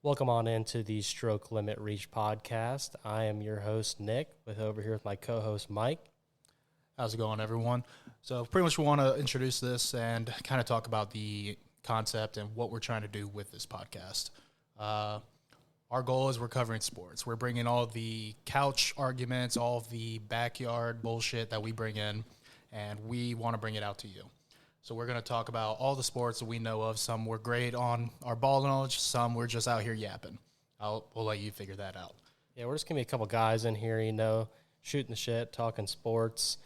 Welcome on into the Stroke Limit Reach podcast. I am your host, Nick, over here with my co-host, Mike. How's it going, everyone? So pretty much we want to introduce this and kind of talk about the concept and what we're trying to do with this podcast. Our goal is we're covering sports. We're bringing all the couch arguments, all of the backyard bullshit that we bring in, and we want to bring it out to you. So we're going to talk about all the sports that we know of. Some we're great on our ball knowledge. Some we're just out here yapping. We'll let you figure that out. Yeah, we're just going to be a couple guys in here, shooting the shit, talking sports.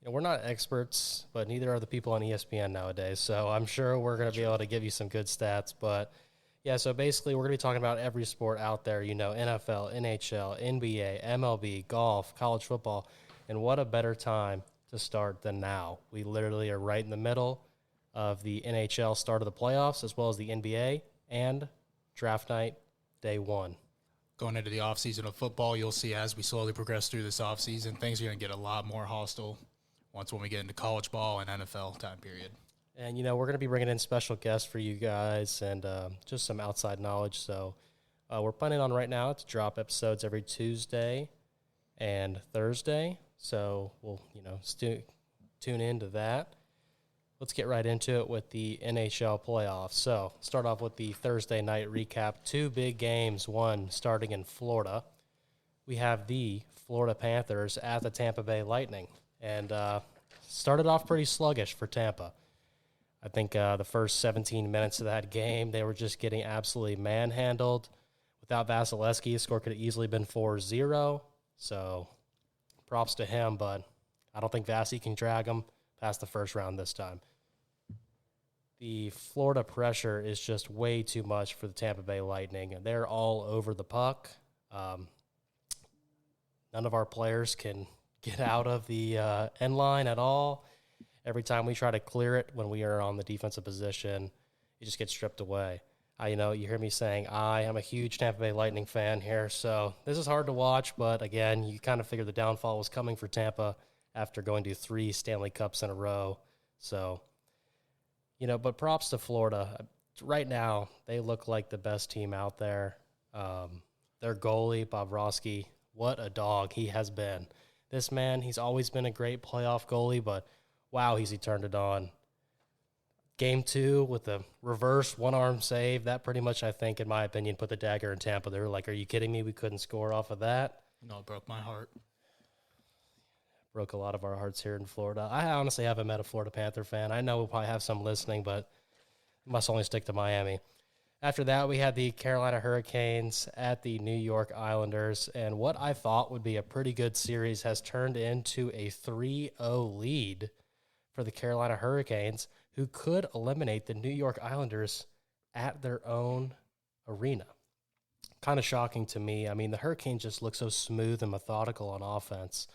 We're not experts, but neither are the people on ESPN nowadays. So I'm sure we're going to be able to give you some good stats. But, yeah, so basically we're going to be talking about every sport out there, NFL, NHL, NBA, MLB, golf, college football. And what a better time to start than now. We literally are right in the middle of the NHL start of the playoffs as well as the NBA and draft night day one. Going into the offseason of football, you'll see as we slowly progress through this offseason, things are going to get a lot more hostile once when we get into college ball and NFL time period. And, we're going to be bringing in special guests for you guys and just some outside knowledge. So we're planning on right now to drop episodes every Tuesday and Thursday. So we'll, tune into that. Let's get right into it with the NHL playoffs. So start off with the Thursday night recap. Two big games, one starting in Florida. We have the Florida Panthers at the Tampa Bay Lightning. And started off pretty sluggish for Tampa. I think the first 17 minutes of that game, they were just getting absolutely manhandled. Without Vasilevsky, the score could have easily been 4-0. So props to him, but I don't think Vasi can drag him past the first round this time. The Florida pressure is just way too much for the Tampa Bay Lightning. They're all over the puck. None of our players can get out of the end line at all. Every time we try to clear it when we are on the defensive position, it just gets stripped away. You hear me saying I am a huge Tampa Bay Lightning fan here, so this is hard to watch, but again, you kind of figure the downfall was coming for Tampa after going to 3 Stanley Cups in a row. So, but props to Florida. Right now, they look like the best team out there. Their goalie, Bobrovsky, what a dog he has been. This man, he's always been a great playoff goalie, but wow, he turned it on. Game 2 with the reverse one-arm save, that pretty much, I think, in my opinion, put the dagger in Tampa. They were like, are you kidding me? We couldn't score off of that. No, it broke my heart. Broke a lot of our hearts here in Florida. I honestly haven't met a Florida Panther fan. I know we'll probably have some listening, but must only stick to Miami. After that, we had the Carolina Hurricanes at the New York Islanders, and what I thought would be a pretty good series has turned into a 3-0 lead for the Carolina Hurricanes, who could eliminate the New York Islanders at their own arena. Kind of shocking to me. I mean, the Hurricanes just look so smooth and methodical on offense.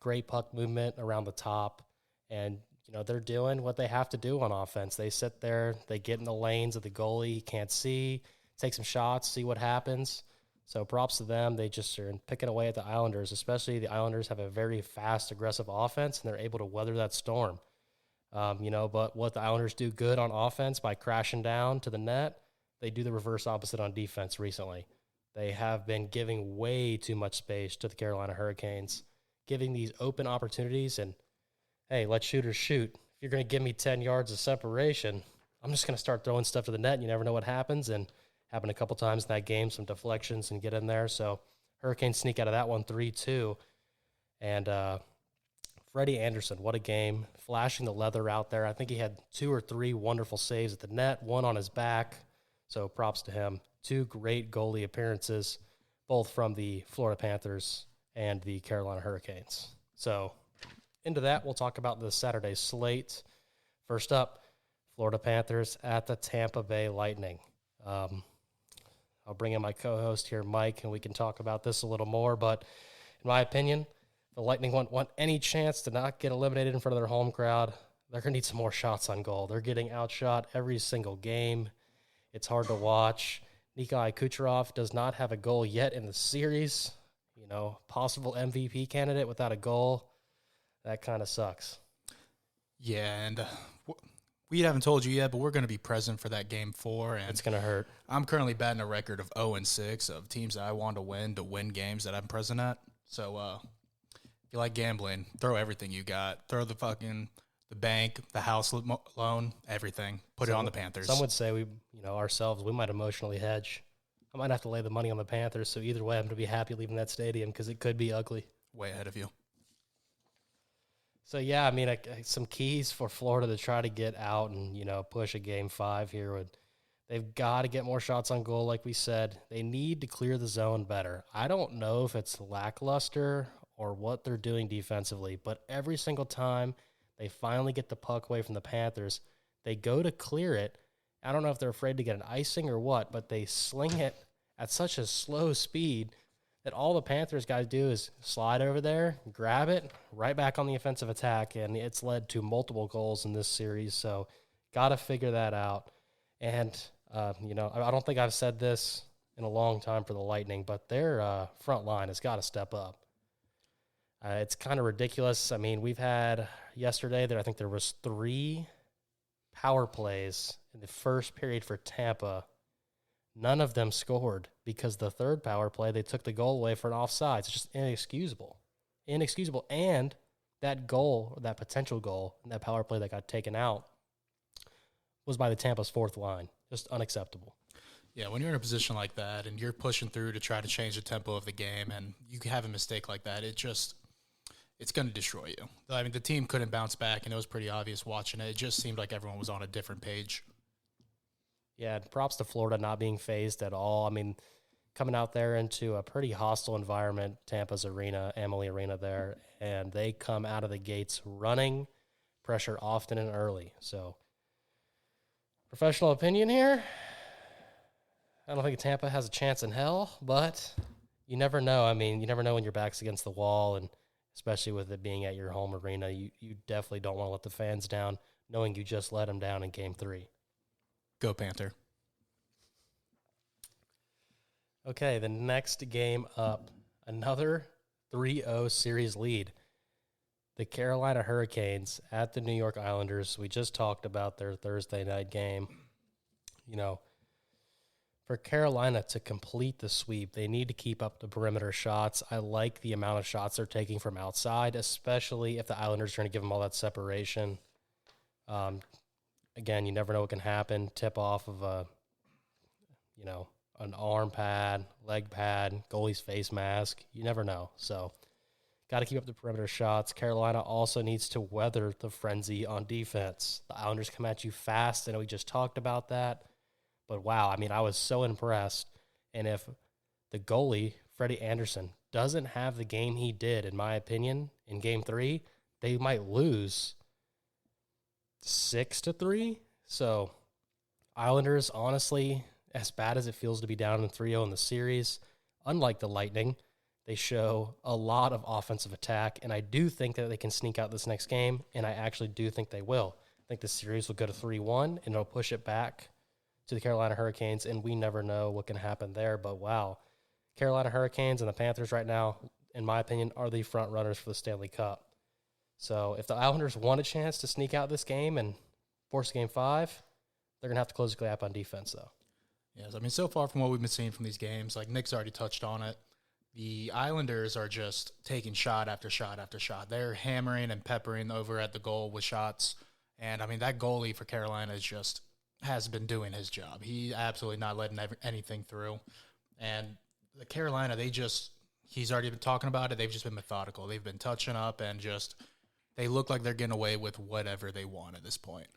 Great puck movement around the top, and they're doing what they have to do on offense. They sit there, they get in the lanes of the goalie, he can't see, take some shots, see what happens. So props to them. They just are picking away at the Islanders, especially the Islanders have a very fast, aggressive offense, and they're able to weather that storm. But what the Islanders do good on offense by crashing down to the net, they do the reverse opposite on defense recently. They have been giving way too much space to the Carolina Hurricanes, giving these open opportunities, and, hey, let shooters shoot. If you're going to give me 10 yards of separation, I'm just going to start throwing stuff to the net, and you never know what happens, and happened a couple times in that game, some deflections and get in there. So Hurricanes sneak out of that one 3-2. And Freddie Anderson, what a game. Flashing the leather out there. I think he had 2 or 3 wonderful saves at the net, one on his back. So props to him. 2 great goalie appearances, both from the Florida Panthers and the Carolina Hurricanes. So into that, we'll talk about the Saturday slate. First up, Florida Panthers at the Tampa Bay Lightning. I'll bring in my co-host here, Mike, and we can talk about this a little more. But in my opinion, the Lightning want any chance to not get eliminated in front of their home crowd. They're going to need some more shots on goal. They're getting outshot every single game. It's hard to watch. Nikolai Kucherov does not have a goal yet in the series. Possible MVP candidate without a goal. That kind of sucks. Yeah, and we haven't told you yet, but we're going to be present for that game 4. And It's going to hurt. I'm currently batting a record of 0-6 of teams that I want to win games that I'm present at. So if you like gambling, throw everything you got. Throw the bank, the house loan, everything. Put it on the Panthers. Some would say ourselves, we might emotionally hedge. I might have to lay the money on the Panthers. So either way, I'm going to be happy leaving that stadium because it could be ugly. Way ahead of you. So, yeah, I mean, some keys for Florida to try to get out and, push a Game 5 here. They've got to get more shots on goal, like we said. They need to clear the zone better. I don't know if it's lackluster or what they're doing defensively, but every single time they finally get the puck away from the Panthers, they go to clear it. I don't know if they're afraid to get an icing or what, but they sling it at such a slow speed that all the Panthers guys do is slide over there, grab it, right back on the offensive attack, and it's led to multiple goals in this series. So got to figure that out. And, I don't think I've said this in a long time for the Lightning, but their front line has got to step up. It's kind of ridiculous. I mean, we've had yesterday I think there was 3 power plays in the first period for Tampa. None of them scored because the third power play, they took the goal away for an offside. It's just inexcusable. And that goal, that potential goal, that power play that got taken out was by the Tampa's fourth line. Just unacceptable. Yeah, when you're in a position like that and you're pushing through to try to change the tempo of the game and you have a mistake like that, it's going to destroy you. I mean, the team couldn't bounce back, and it was pretty obvious watching it. It just seemed like everyone was on a different page. Yeah, props to Florida not being phased at all. I mean, coming out there into a pretty hostile environment, Tampa's arena, Amalie Arena there, and they come out of the gates running, pressure often and early. So, professional opinion here, I don't think Tampa has a chance in hell, but you never know. I mean, you never know when your back's against the wall, and especially with it being at your home arena, you definitely don't want to let the fans down, knowing you just let them down in Game 3. Go Panther. Okay, the next game up, another 3-0 series lead. The Carolina Hurricanes at the New York Islanders. We just talked about their Thursday night game. For Carolina to complete the sweep, they need to keep up the perimeter shots. I like the amount of shots they're taking from outside, especially if the Islanders are going to give them all that separation. Again, you never know what can happen. Tip off of an arm pad, leg pad, goalie's face mask. You never know. So, got to keep up the perimeter shots. Carolina also needs to weather the frenzy on defense. The Islanders come at you fast. I know we just talked about that. But, wow, I mean, I was so impressed. And if the goalie, Freddie Anderson, doesn't have the game he did, in my opinion, in Game 3, they might lose 6-3. So, Islanders, honestly, as bad as it feels to be down in 3-0 in the series, unlike the Lightning, they show a lot of offensive attack, and I do think that they can sneak out this next game, and I actually do think they will. I think the series will go to 3-1, and it'll push it back to the Carolina Hurricanes, and we never know what can happen there. But, wow, Carolina Hurricanes and the Panthers right now, in my opinion, are the front runners for the Stanley Cup. So if the Islanders want a chance to sneak out this game and force Game 5, they're going to have to close the gap on defense, though. Yes, I mean, so far from what we've been seeing from these games, like Nick's already touched on it, the Islanders are just taking shot after shot after shot. They're hammering and peppering over at the goal with shots. And, I mean, that goalie for Carolina has been doing his job. He absolutely not letting anything through. And the Carolina, he's already been talking about it. They've just been methodical. They've been touching up and they look like they're getting away with whatever they want at this point.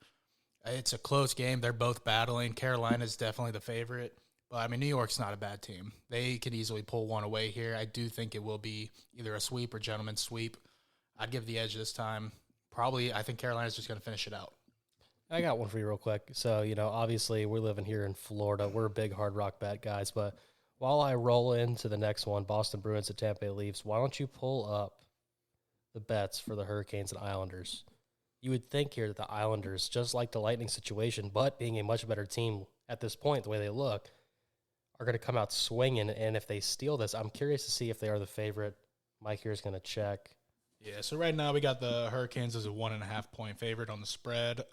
It's a close game. They're both battling. Carolina's definitely the favorite. But, I mean, New York's not a bad team. They could easily pull one away here. I do think it will be either a sweep or gentleman's sweep. I'd give the edge this time. Probably, I think Carolina's just going to finish it out. I got one for you real quick. So, obviously we're living here in Florida. We're big Hard Rock bet guys. But while I roll into the next one, Boston Bruins at Tampa Bay Leafs, why don't you pull up the bets for the Hurricanes and Islanders? You would think here that the Islanders, just like the Lightning situation, but being a much better team at this point, the way they look, are going to come out swinging. And if they steal this, I'm curious to see if they are the favorite. Mike here is going to check. Yeah, so right now we got the Hurricanes as a 1.5 point favorite on the spread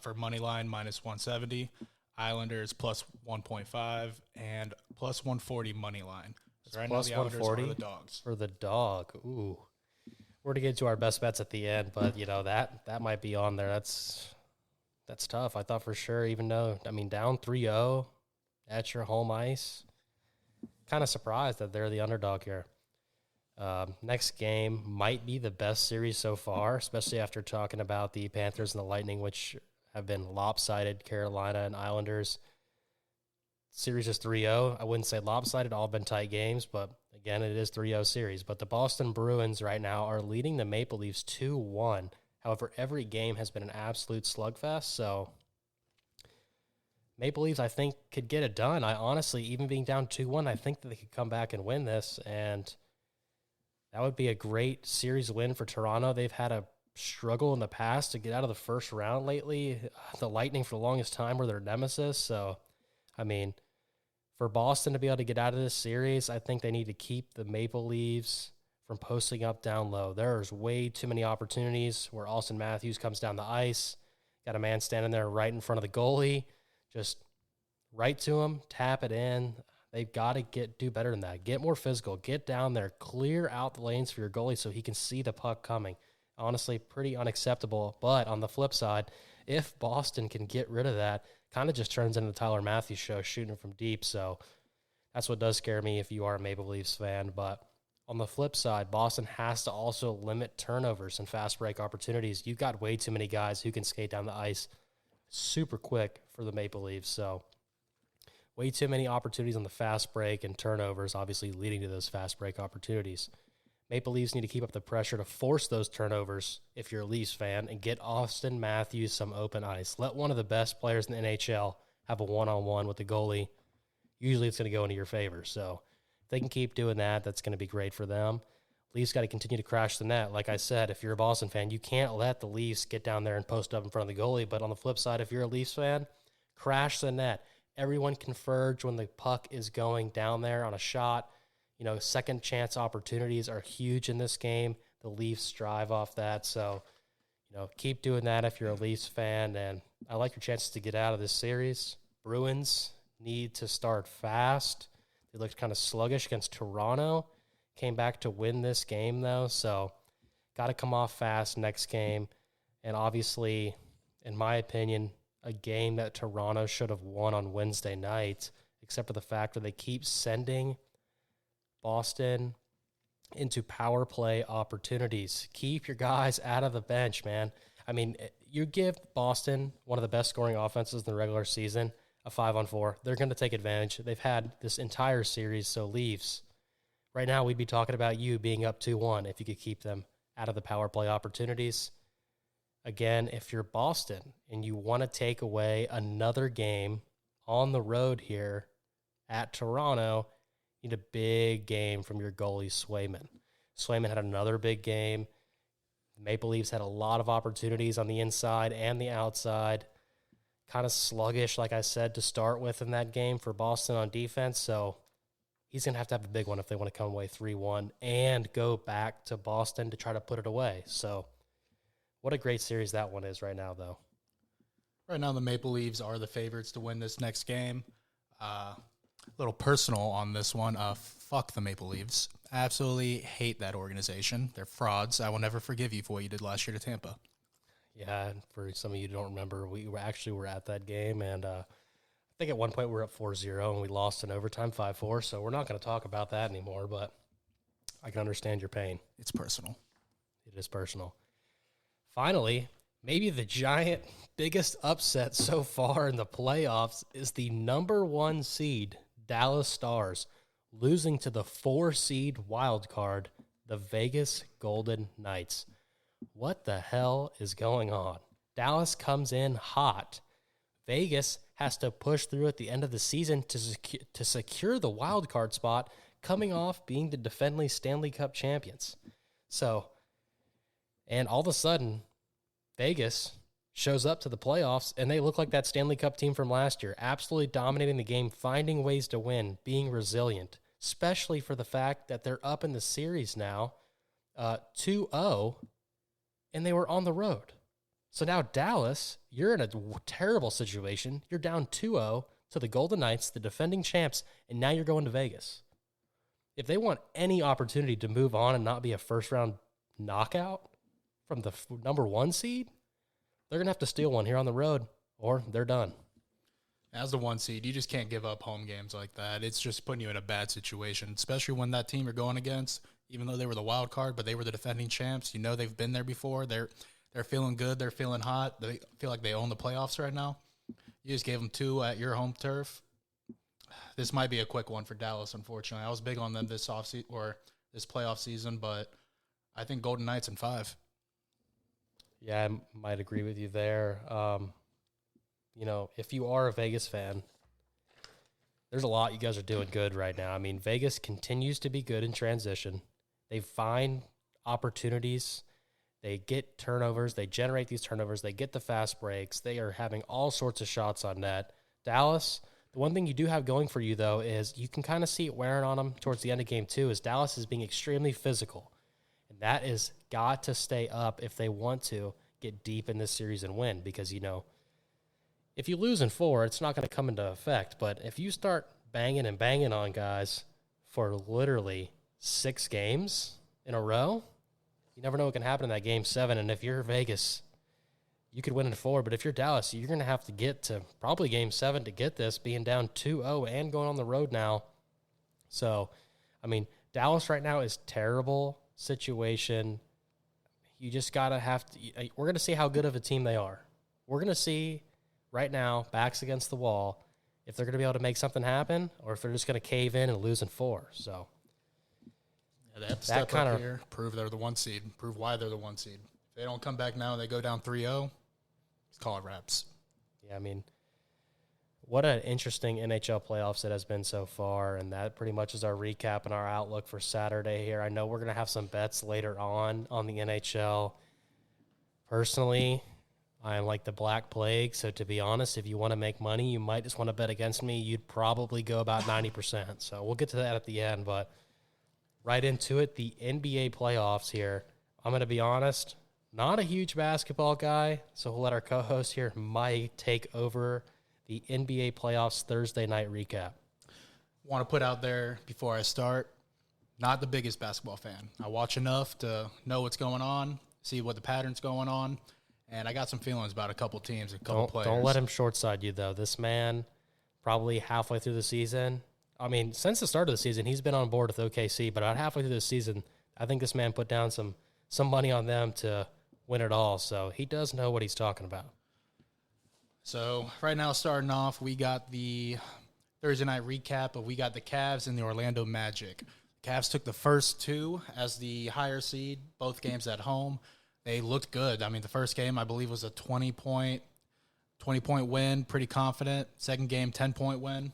for money line minus 170, Islanders plus 1.5, and plus 140 money line. So right now Plus the Islanders are 140 the dogs. for the dog. Ooh. We're to get to our best bets at the end, but that might be on there. That's tough. I thought for sure, even though down 3-0 at your home ice. Kind of surprised that they're the underdog here. Next game might be the best series so far, especially after talking about the Panthers and the Lightning, which have been lopsided. Carolina and Islanders. Series is 3-0. I wouldn't say lopsided, all been tight games, but again, it is 3-0 series. But the Boston Bruins right now are leading the Maple Leafs 2-1. However, every game has been an absolute slugfest, so Maple Leafs, I think, could get it done. I honestly, even being down 2-1, I think that they could come back and win this, and that would be a great series win for Toronto. They've had a struggle in the past to get out of the first round lately. The Lightning, for the longest time, were their nemesis, so for Boston to be able to get out of this series, I think they need to keep the Maple Leafs from posting up down low. There's way too many opportunities where Austin Matthews comes down the ice, got a man standing there right in front of the goalie, just right to him, tap it in. They've got to do better than that. Get more physical. Get down there. Clear out the lanes for your goalie so he can see the puck coming. Honestly, pretty unacceptable. But on the flip side, if Boston can get rid of that, kind of just turns into the Tyler Matthews show, shooting from deep. So that's what does scare me if you are a Maple Leafs fan. But on the flip side, Boston has to also limit turnovers and fast break opportunities. You've got way too many guys who can skate down the ice super quick for the Maple Leafs. So way too many opportunities on the fast break and turnovers, obviously leading to those fast break opportunities. Maple Leafs need to keep up the pressure to force those turnovers if you're a Leafs fan and get Austin Matthews some open ice. Let one of the best players in the NHL have a one-on-one with the goalie. Usually it's going to go into your favor. So if they can keep doing that, that's going to be great for them. Leafs got to continue to crash the net. Like I said, if you're a Boston fan, you can't let the Leafs get down there and post up in front of the goalie. But on the flip side, if you're a Leafs fan, crash the net. Everyone converge when the puck is going down there on a shot. Second chance opportunities are huge in this game. The Leafs strive off that. So, keep doing that if you're a Leafs fan. And I like your chances to get out of this series. Bruins need to start fast. They looked kind of sluggish against Toronto. Came back to win this game, though. So, got to come off fast next game. And obviously, in my opinion, a game that Toronto should have won on Wednesday night, except for the fact that they keep sending Boston into power play opportunities. Keep your guys out of the bench, man. You give Boston, one of the best scoring offenses in the regular season, a 5-on-4. They're going to take advantage. They've had this entire series, so Leafs. Right now, we'd be talking about you being up 2-1 if you could keep them out of the power play opportunities. Again, if you're Boston and you want to take away another game on the road here at Toronto, you need a big game from your goalie, Swayman. Swayman had another big game. Maple Leafs had a lot of opportunities on the inside and the outside. Kind of sluggish, like I said, to start with in that game for Boston on defense. So he's going to have a big one if they want to come away 3-1 and go back to Boston to try to put it away. So what a great series that one is right now, though. Right now, the Maple Leafs are the favorites to win this next game. A little personal on this one. Fuck the Maple Leafs. Absolutely hate that organization. They're frauds. I will never forgive you for what you did last year to Tampa. Yeah, for some of you who don't remember, we were at that game, and I think at one point we were up 4-0, and we lost in overtime 5-4, so we're not going to talk about that anymore, but I can understand your pain. It's personal. It is personal. Finally, maybe the giant biggest upset so far in the playoffs is the number 1 seed, Dallas Stars, losing to the 4 seed wild card, the Vegas Golden Knights. What the hell is going on? Dallas comes in hot. Vegas has to push through at the end of the season to secure the wild card spot, coming off being the defending Stanley Cup champions. And all of a sudden, Vegas shows up to the playoffs, and they look like that Stanley Cup team from last year, absolutely dominating the game, finding ways to win, being resilient, especially for the fact that they're up in the series now 2-0, and they were on the road. So now Dallas, you're in a terrible situation. You're down 2-0 to the Golden Knights, the defending champs, and now you're going to Vegas. If they want any opportunity to move on and not be a first-round knockout from the number 1 seed, they're going to have to steal one here on the road, or they're done. As the 1 seed, you just can't give up home games like that. It's just putting you in a bad situation, especially when that team you're going against, even though they were the wild card, but they were the defending champs. You know they've been there before. They're feeling good. They're feeling hot. They feel like they own the playoffs right now. You just gave them 2 at your home turf. This might be a quick one for Dallas, unfortunately. I was big on them this offseason or this playoff season, but I think Golden Knights in 5. Yeah, I might agree with you there. If you are a Vegas fan, there's a lot you guys are doing good right now. I mean, Vegas continues to be good in transition. They find opportunities. They get turnovers. They generate these turnovers. They get the fast breaks. They are having all sorts of shots on net. Dallas, the one thing you do have going for you, though, is you can kind of see it wearing on them towards the end of game 2 is Dallas is being extremely physical. And that is got to stay up if they want to get deep in this series and win because, if you lose in 4, it's not going to come into effect. But if you start banging and banging on guys for literally 6 games in a row, you never know what can happen in that game 7. And if you're Vegas, you could win in 4. But if you're Dallas, you're going to have to get to probably game 7 to get this, being down 2-0 and going on the road now. So, Dallas right now is terrible situation. You just got to we're going to see how good of a team they are. We're going to see right now, backs against the wall, if they're going to be able to make something happen or if they're just going to cave in and lose in 4. So they have to step up here, prove they're the 1 seed, prove why they're the 1 seed. If they don't come back now and they go down 3-0, call it wraps. Yeah, what an interesting NHL playoffs it has been so far, and that pretty much is our recap and our outlook for Saturday here. I know we're going to have some bets later on the NHL. Personally, I am like the Black Plague, so to be honest, if you want to make money, you might just want to bet against me. You'd probably go about 90%. So we'll get to that at the end, but right into it, the NBA playoffs here. I'm going to be honest, not a huge basketball guy, so we'll let our co-host here, Mike, take over the NBA playoffs Thursday night recap. Want to put out there before I start, not the biggest basketball fan. I watch enough to know what's going on, see what the pattern's going on. And I got some feelings about a couple teams and a couple players. Don't let him short-side you, though. This man, probably halfway through the season, since the start of the season, he's been on board with OKC, but about halfway through the season, I think this man put down some money on them to win it all. So he does know what he's talking about. So right now, starting off, we got the Thursday night recap, but we got the Cavs and the Orlando Magic. Cavs took the first 2 as the higher seed, both games at home. They looked good. The first game, I believe, was a 20-point win, pretty confident. Second game, 10-point win.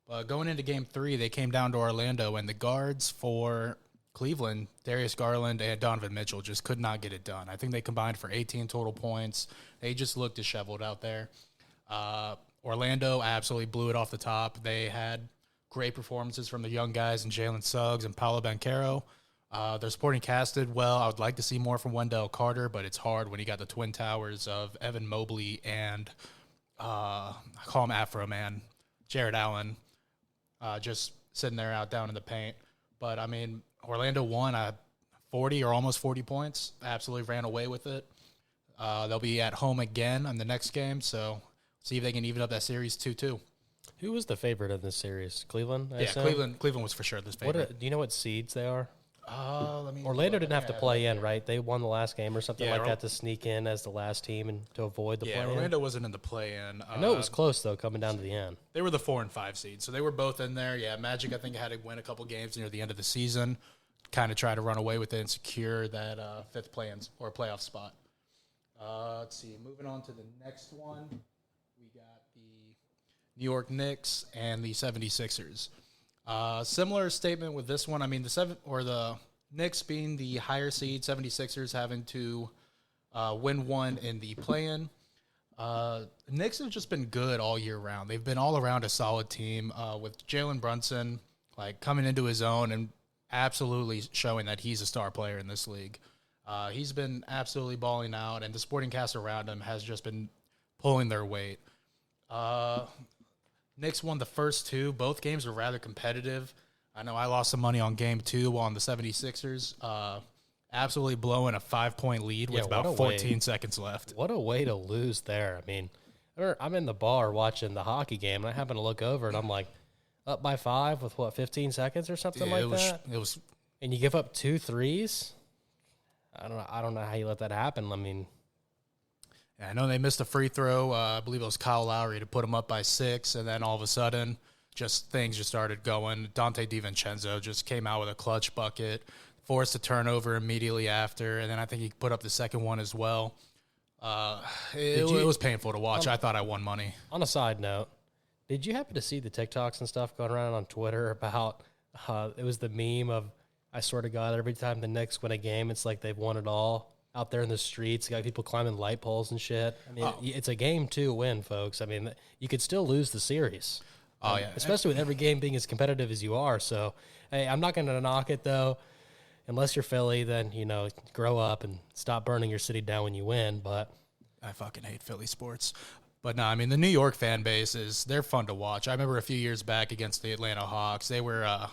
But going into game 3, they came down to Orlando, and the guards for Cleveland, Darius Garland and Donovan Mitchell, just could not get it done. I think they combined for 18 total points. They just looked disheveled out there. Orlando absolutely blew it off the top. They had great performances from the young guys and Jalen Suggs and Paolo Banchero. Their supporting cast did well. I would like to see more from Wendell Carter, but it's hard when you got the twin towers of Evan Mobley and I call him Afro Man, Jared Allen, just sitting there out down in the paint. But, Orlando won 40 or almost 40 points, absolutely ran away with it. They'll be at home again on the next game, so see if they can even up that series 2-2. Who was the favorite of this series? Cleveland? Cleveland was for sure this favorite. Do you know what seeds they are? Orlando didn't have to play in, right? They won the last game or something like that to sneak in as the last team and to avoid the play-in. Orlando wasn't in the play-in. I know it was close, though, coming down to the end. They were the 4 and 5 seed, so they were both in there. Yeah, Magic, I think, had to win a couple games near the end of the season, kind of try to run away with it and secure that 5th play-in or playoff spot. Let's see. Moving on to the next one, we got the New York Knicks and the 76ers. Similar statement with this one. The Knicks being the higher seed, 76ers having to win one in the play-in. Knicks have just been good all year round. They've been all around a solid team with Jalen Brunson coming into his own and absolutely showing that he's a star player in this league. He's been absolutely balling out, and the supporting cast around him has just been pulling their weight. Knicks won the first two. Both games were rather competitive. I know I lost some money on game 2 on the 76ers. Absolutely blowing a 5-point lead with about 14 seconds left. What a way to lose there. I mean, I'm in the bar watching the hockey game, and I happen to look over, and I'm like, up by 5 with, 15 seconds or something that? It was, and you give up 2 threes? I don't know how you let that happen. I mean, I know they missed a free throw. I believe it was Kyle Lowry to put them up by 6, and then all of a sudden, things just started going. Dante DiVincenzo just came out with a clutch bucket, forced a turnover immediately after, and then I think he put up the second one as well. It was painful to watch. I thought I won money. On a side note, did you happen to see the TikToks and stuff going around on Twitter about it was the meme of, I swear to God, every time the Knicks win a game, it's like they've won it all out there in the streets. You got people climbing light poles and shit. I mean, It's a game 2 win, folks. I mean, you could still lose the series. Oh, yeah. Especially with every game being as competitive as you are. So, hey, I'm not going to knock it, though. Unless you're Philly, then, grow up and stop burning your city down when you win. But I fucking hate Philly sports. But no, I mean, the New York fan base they're fun to watch. I remember a few years back against the Atlanta Hawks, they were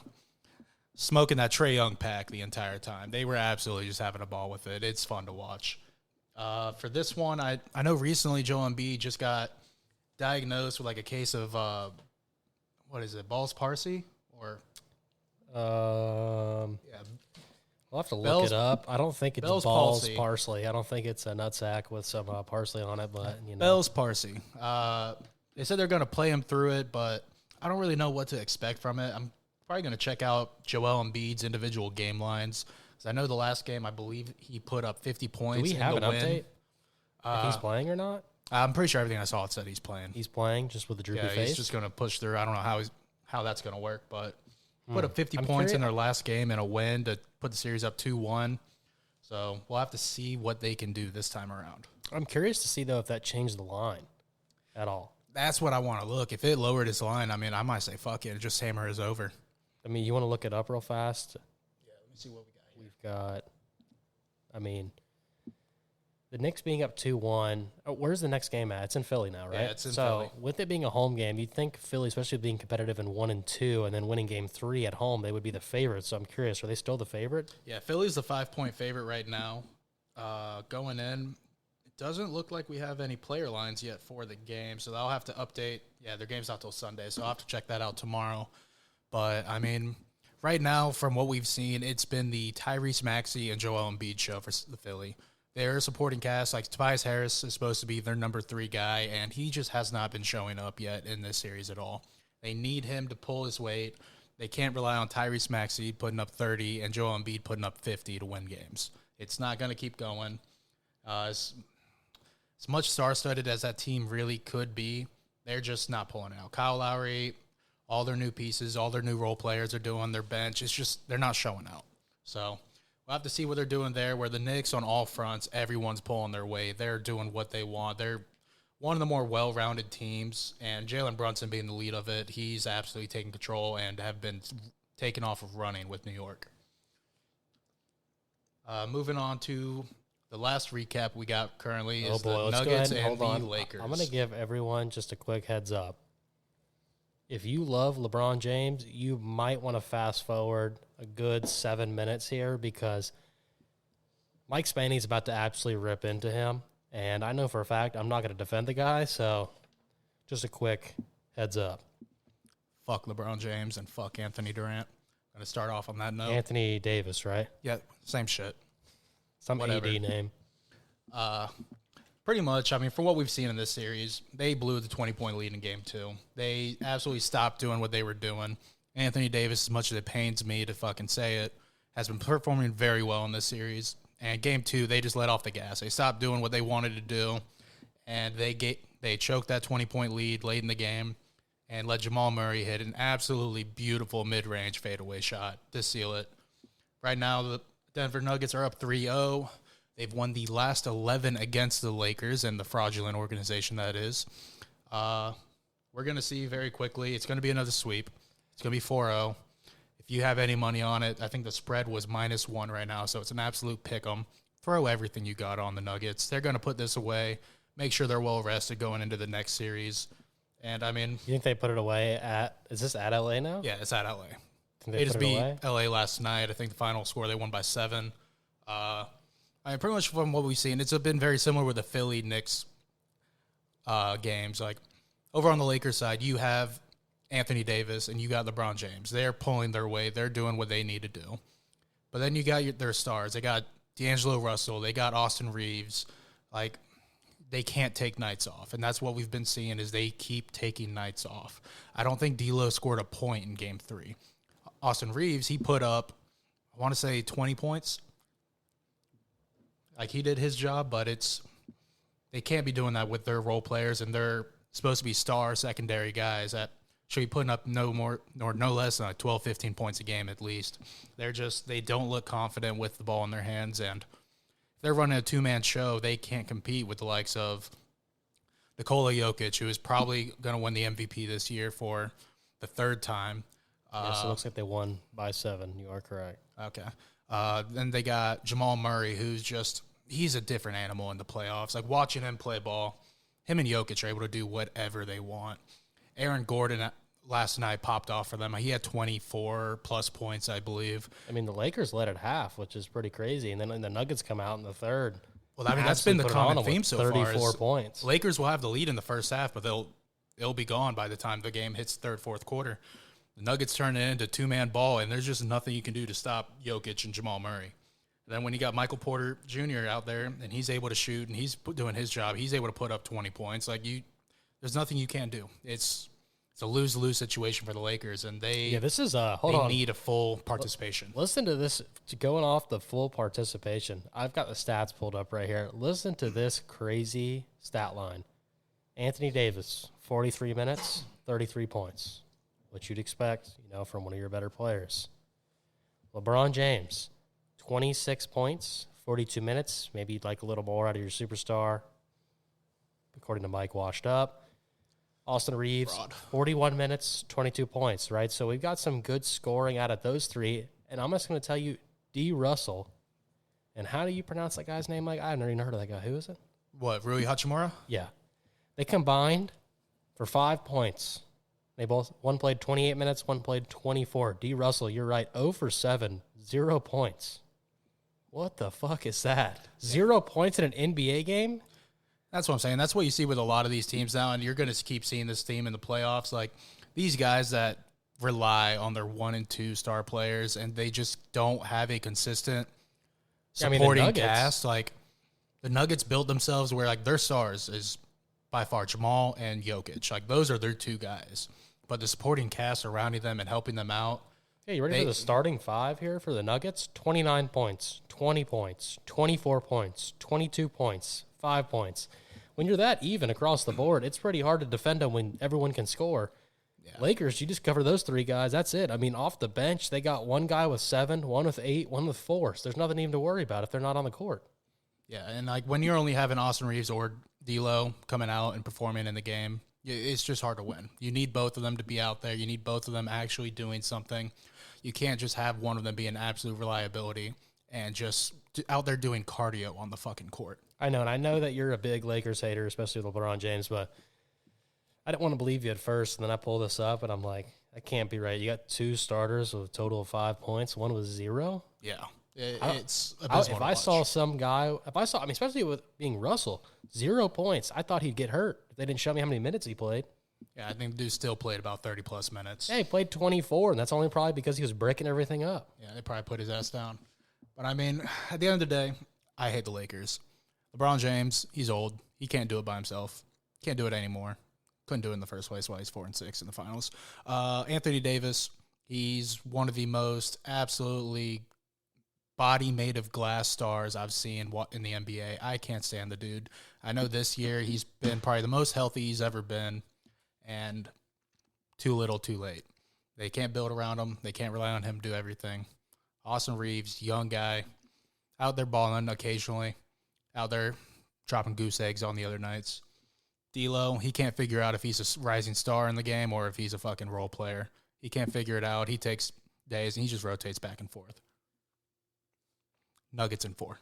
smoking that Trae Young pack the entire time. They were absolutely just having a ball with it. It's fun to watch. For this one, I know recently Joel Embiid just got diagnosed with like a case of, what is it, Bell's palsy? Or yeah. We'll have to look it up. I don't think it's Bell's parsley. I don't think it's a nutsack with some parsley on it, but Bell's palsy. They said they're going to play him through it, but I don't really know what to expect from it. I'm probably going to check out Joel Embiid's individual game lines. Because I know the last game, I believe he put up 50 points. Do we have an update? If he's playing or not? I'm pretty sure everything I saw said he's playing. He's playing just with a droopy face? He's just going to push through. I don't know how that's going to work, but put up 50 points in their last game and a win to put the series up 2-1. So we'll have to see what they can do this time around. I'm curious to see, though, if that changed the line at all. That's what I want to look. If it lowered his line, I mean, I might say, fuck it, just hammer is over. I mean, you want to look it up real fast? Yeah, let me see what we got here. We've got, the Knicks being up 2-1. Oh, where's the next game at? It's in Philly now, right? Yeah, it's in Philly. So with it being a home game, you'd think Philly, especially being competitive in 1 and 2, and then winning game 3 at home, they would be the favorite. So I'm curious, are they still the favorite? Yeah, Philly's the 5-point favorite right now. Going in, it doesn't look like we have any player lines yet for the game, so I'll have to update. Yeah, their game's not till Sunday, so I'll have to check that out tomorrow. But, I mean, right now, from what we've seen, it's been the Tyrese Maxey and Joel Embiid show for the Philly. Their supporting cast, like Tobias Harris, is supposed to be their number 3 guy, and he just has not been showing up yet in this series at all. They need him to pull his weight. They can't rely on Tyrese Maxey putting up 30 and Joel Embiid putting up 50 to win games. It's not going to keep going. As much star-studded as that team really could be, they're just not pulling it out. Kyle Lowry, all their new pieces, all their new role players are doing their bench. It's just they're not showing out. So we'll have to see what they're doing there, where the Knicks on all fronts, everyone's pulling their weight. They're doing what they want. They're one of the more well-rounded teams, and Jalen Brunson being the lead of it, he's absolutely taking control and have been taken off of running with New York. Moving on to the last recap we got currently is the Nuggets and the Lakers. I'm going to give everyone just a quick heads up. If you love LeBron James, you might want to fast forward a good 7 minutes here, because Mike Spaney's about to absolutely rip into him. And I know for a fact I'm not going to defend the guy, so just a quick heads up. Fuck LeBron James and fuck Anthony Durant. I'm going to start off on that note. Anthony Davis, right? Yeah, same shit. Some whatever. AD name. Pretty much, I mean, for what we've seen in this series, they blew the 20-point lead in Game 2. They absolutely stopped doing what they were doing. Anthony Davis, as much as it pains me to fucking say it, has been performing very well in this series. And Game 2, they just let off the gas. They stopped doing what they wanted to do, and they choked that 20-point lead late in the game and let Jamal Murray hit an absolutely beautiful mid-range fadeaway shot to seal it. Right now, the Denver Nuggets are up 3-0. They've won the last 11 against the Lakers and the fraudulent organization that is. We're going to see very quickly. It's going to be another sweep. It's going to be 4-0. If you have any money on it, I think the spread was -1 right now, so it's an absolute pick 'em. Throw everything you got on the Nuggets. They're going to put this away, make sure they're well rested going into the next series. And, I mean, You think they put it away is this at LA now? yeah, it's at LA. Think They just put it beat away? LA last night. I think the final score, they won by 7. I mean, pretty much from what we've seen, it's been very similar with the Philly Knicks games. Like, over on the Lakers side, you have Anthony Davis and you got LeBron James. They're pulling their weight. They're doing what they need to do. But then you got their stars. They got D'Angelo Russell. They got Austin Reeves. Like, they can't take nights off. And that's what we've been seeing is they keep taking nights off. I don't think D'Lo scored a point in Game 3. Austin Reeves, he put up, I want to say 20 points. Like, he did his job, but they can't be doing that with their role players, and they're supposed to be star secondary guys that should be putting up no more or no less than like 12, 15 points a game at least. They don't look confident with the ball in their hands, and if they're running a two-man show, they can't compete with the likes of Nikola Jokic, who is probably going to win the MVP this year for the third time. Yes, it looks like they won by 7. You are correct. Okay. Then they got Jamal Murray, he's a different animal in the playoffs. Like, watching him play ball, him and Jokic are able to do whatever they want. Aaron Gordon last night popped off for them. He had 24-plus points, I believe. I mean, the Lakers led at half, which is pretty crazy. And then the Nuggets come out in the third. Well, I mean, that's been the common theme so far. 34 points. Lakers will have the lead in the first half, but they'll be gone by the time the game hits third, fourth quarter. The Nuggets turn it into two-man ball, and there's just nothing you can do to stop Jokic and Jamal Murray. And then when you got Michael Porter Jr. out there, and he's able to shoot, and he's doing his job, he's able to put up 20 points. Like, there's nothing you can't do. It's a lose-lose situation for the Lakers, and they need a full participation. Listen to this. Going off the full participation, I've got the stats pulled up right here. Listen to this crazy stat line. Anthony Davis, 43 minutes, 33 points. What you'd expect, from one of your better players. LeBron James, 26 points, 42 minutes. Maybe you'd like a little more out of your superstar. According to Mike Washed Up. Austin Reeves, 41 minutes, 22 points, right? So we've got some good scoring out of those three. And I'm just going to tell you, D. Russell. And how do you pronounce that guy's name? Like, I've never even heard of that guy. Who is it? What, Rui Hachimura? Yeah. They combined for 5 points. One played 28 minutes, one played 24. D. Russell, you're right, 0 for 7, 0 points. What the fuck is that? 0 points in an NBA game? That's what I'm saying. That's what you see with a lot of these teams now, and you're going to keep seeing this theme in the playoffs. Like, these guys that rely on their 1 and 2 star players, and they just don't have a consistent supporting cast. Like, the Nuggets built themselves where, like, their stars is by far Jamal and Jokic. Like, those are their 2 guys. But the supporting cast surrounding them and helping them out. Yeah, you ready for the starting 5 here for the Nuggets? 29 points, 20 points, 24 points, 22 points, 5 points. When you're that even across the board, it's pretty hard to defend them when everyone can score. Yeah. Lakers, you just cover those 3 guys. That's it. I mean, off the bench, they got one guy with 7, one with 8, one with 4. So there's nothing even to worry about if they're not on the court. Yeah, and like when you're only having Austin Reeves or D'Lo coming out and performing in the game, it's just hard to win. You need both of them to be out there. You need both of them actually doing something. You can't just have one of them be an absolute reliability and just out there doing cardio on the fucking court. I know, and I know that you're a big Lakers hater, especially with LeBron James, but I didn't want to believe you at first, and then I pull this up, and I'm like, that can't be right. You got 2 starters with a total of 5 points. One was 0? Yeah. It's abysmal. If I saw some guy, especially with being Russell, 0 points, I thought he'd get hurt if they didn't show me how many minutes he played. Yeah, I think the dude still played about 30-plus minutes. Yeah, he played 24, and that's only probably because he was breaking everything up. Yeah, they probably put his ass down. But, I mean, at the end of the day, I hate the Lakers. LeBron James, he's old. He can't do it by himself. Can't do it anymore. Couldn't do it in the first place while he's 4-6 in the finals. Anthony Davis, he's one of the most absolutely body made of glass stars I've seen in the NBA. I can't stand the dude. I know this year he's been probably the most healthy he's ever been, and too little, too late. They can't build around him. They can't rely on him to do everything. Austin Reeves, young guy, out there balling occasionally, out there dropping goose eggs on the other nights. D'Lo, he can't figure out if he's a rising star in the game or if he's a fucking role player. He can't figure it out. He takes days, and he just rotates back and forth. Nuggets in 4.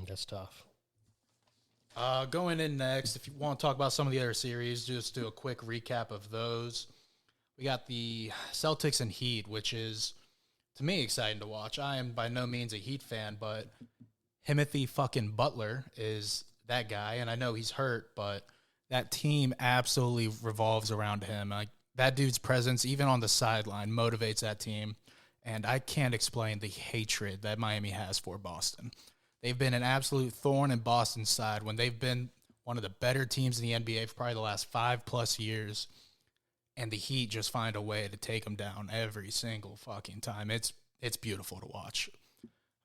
That's tough. Going in next, if you want to talk about some of the other series, just do a quick recap of those. We got the Celtics and Heat, which is, to me, exciting to watch. I am by no means a Heat fan, but Timothy fucking Butler is that guy, and I know he's hurt, but that team absolutely revolves around him. Like, that dude's presence, even on the sideline, motivates that team, and I can't explain the hatred that Miami has for Boston. They've been an absolute thorn in Boston's side when they've been one of the better teams in the NBA for probably the last 5+ years, and the Heat just find a way to take them down every single fucking time. It's beautiful to watch.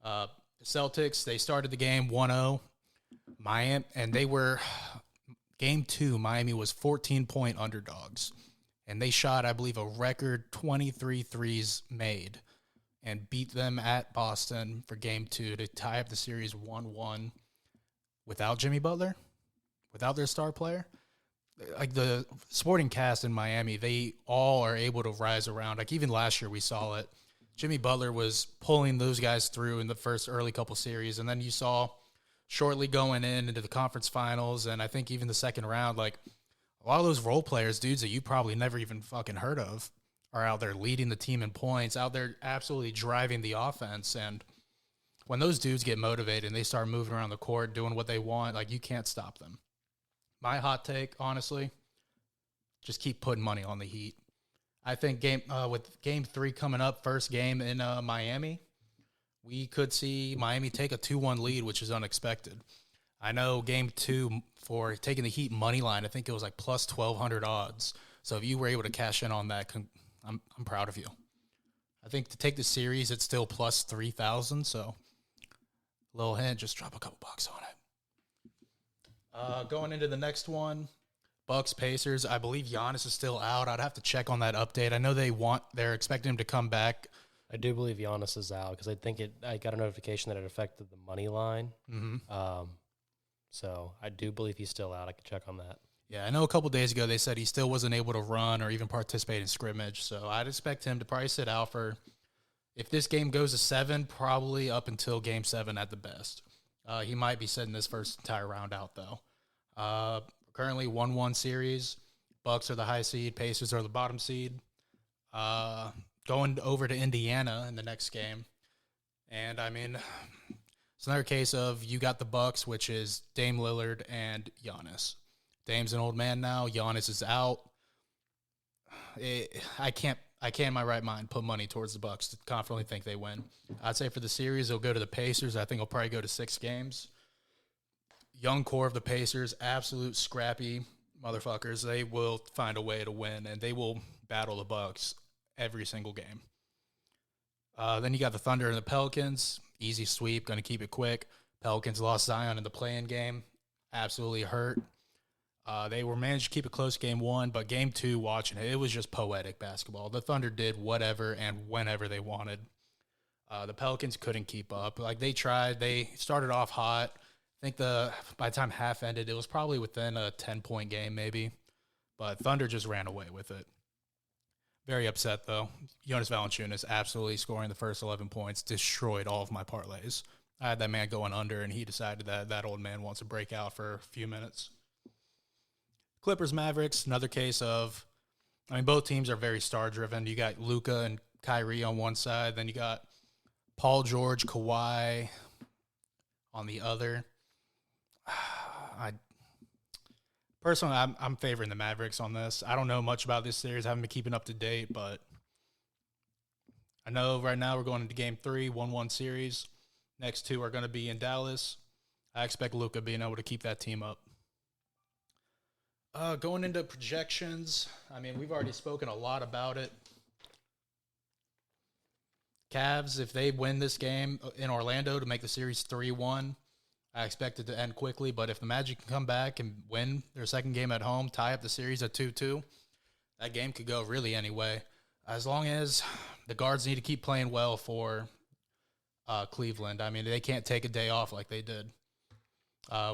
The Celtics, they started the game 1-0. Miami, and they were game 2. Miami was 14-point underdogs, and they shot, I believe, a record 23 threes made, and beat them at Boston for game 2 to tie up the series 1-1 without Jimmy Butler, without their star player. Like, the supporting cast in Miami, they all are able to rise around. Like, even last year we saw it. Jimmy Butler was pulling those guys through in the first early couple series, and then you saw shortly going into the conference finals, and I think even the second round, like, a lot of those role players, dudes that you probably never even fucking heard of, are out there leading the team in points, out there absolutely driving the offense. And when those dudes get motivated and they start moving around the court, doing what they want, like, you can't stop them. My hot take, honestly, just keep putting money on the Heat. I think with game 3 coming up, first game in Miami, we could see Miami take a 2-1 lead, which is unexpected. I know game 2 for taking the Heat money line, I think it was like plus 1,200 odds. So if you were able to cash in on that, I'm proud of you. I think to take the series, it's still plus 3,000. So little hint, just drop a couple bucks on it. Going into the next one, Bucks Pacers. I believe Giannis is still out. I'd have to check on that update. I know they're expecting him to come back. I do believe Giannis is out because I think I got a notification that it affected the money line. Mm-hmm. So I do believe he's still out. I can check on that. Yeah, I know a couple days ago they said he still wasn't able to run or even participate in scrimmage. So I'd expect him to probably sit out for, if this game goes to 7, probably up until game 7 at the best. He might be sitting this first entire round out, though. Currently 1-1 series. Bucks are the high seed. Pacers are the bottom seed. Going over to Indiana in the next game. And, I mean, it's another case of you got the Bucks, which is Dame Lillard and Giannis. Dame's an old man now. Giannis is out. I can't in my right mind put money towards the Bucks to confidently think they win. I'd say for the series, they'll go to the Pacers. I think it'll probably go to 6 games. Young core of the Pacers, absolute scrappy motherfuckers. They will find a way to win, and they will battle the Bucks every single game. Then you got the Thunder and the Pelicans. Easy sweep, going to keep it quick. Pelicans lost Zion in the play-in game. Absolutely hurt. They were managed to keep it close game 1, but game 2, watching it, it was just poetic basketball. The Thunder did whatever and whenever they wanted. The Pelicans couldn't keep up. Like, they tried. They started off hot. I think by the time half ended, it was probably within a 10-point game maybe. But Thunder just ran away with it. Very upset, though. Jonas Valanciunas absolutely scoring the first 11 points, destroyed all of my parlays. I had that man going under, and he decided that old man wants to break out for a few minutes. Clippers Mavericks, another case of, I mean, both teams are very star-driven. You got Luka and Kyrie on one side, then you got Paul George, Kawhi on the other. Personally, I'm favoring the Mavericks on this. I don't know much about this series. I haven't been keeping up to date, but I know right now we're going into game 3, 1-1 series. Next 2 are going to be in Dallas. I expect Luka being able to keep that team up. Going into projections, I mean, we've already spoken a lot about it. Cavs, if they win this game in Orlando to make the series 3-1, I expect it to end quickly. But if the Magic can come back and win their second game at home, tie up the series at 2-2, that game could go really any way. As long as the guards need to keep playing well for Cleveland. I mean, they can't take a day off like they did.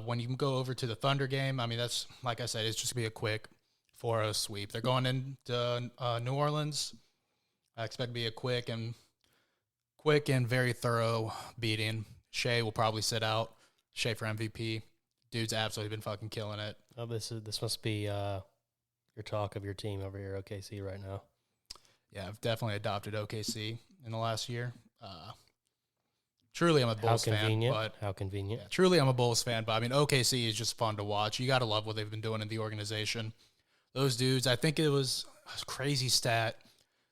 When you can go over to the Thunder game, I mean, that's, like I said, it's just going to be a quick 4-0 sweep. They're going into New Orleans. I expect to be a quick and very thorough beating. Shea will probably sit out. Shea for MVP. Dude's absolutely been fucking killing it. Oh, this must be your talk of your team over here, OKC, right now. Yeah, I've definitely adopted OKC in the last year. Truly, I'm a Bulls fan. But How convenient. Yeah, truly, I'm a Bulls fan. But, I mean, OKC is just fun to watch. You got to love what they've been doing in the organization. Those dudes, I think it was a crazy stat.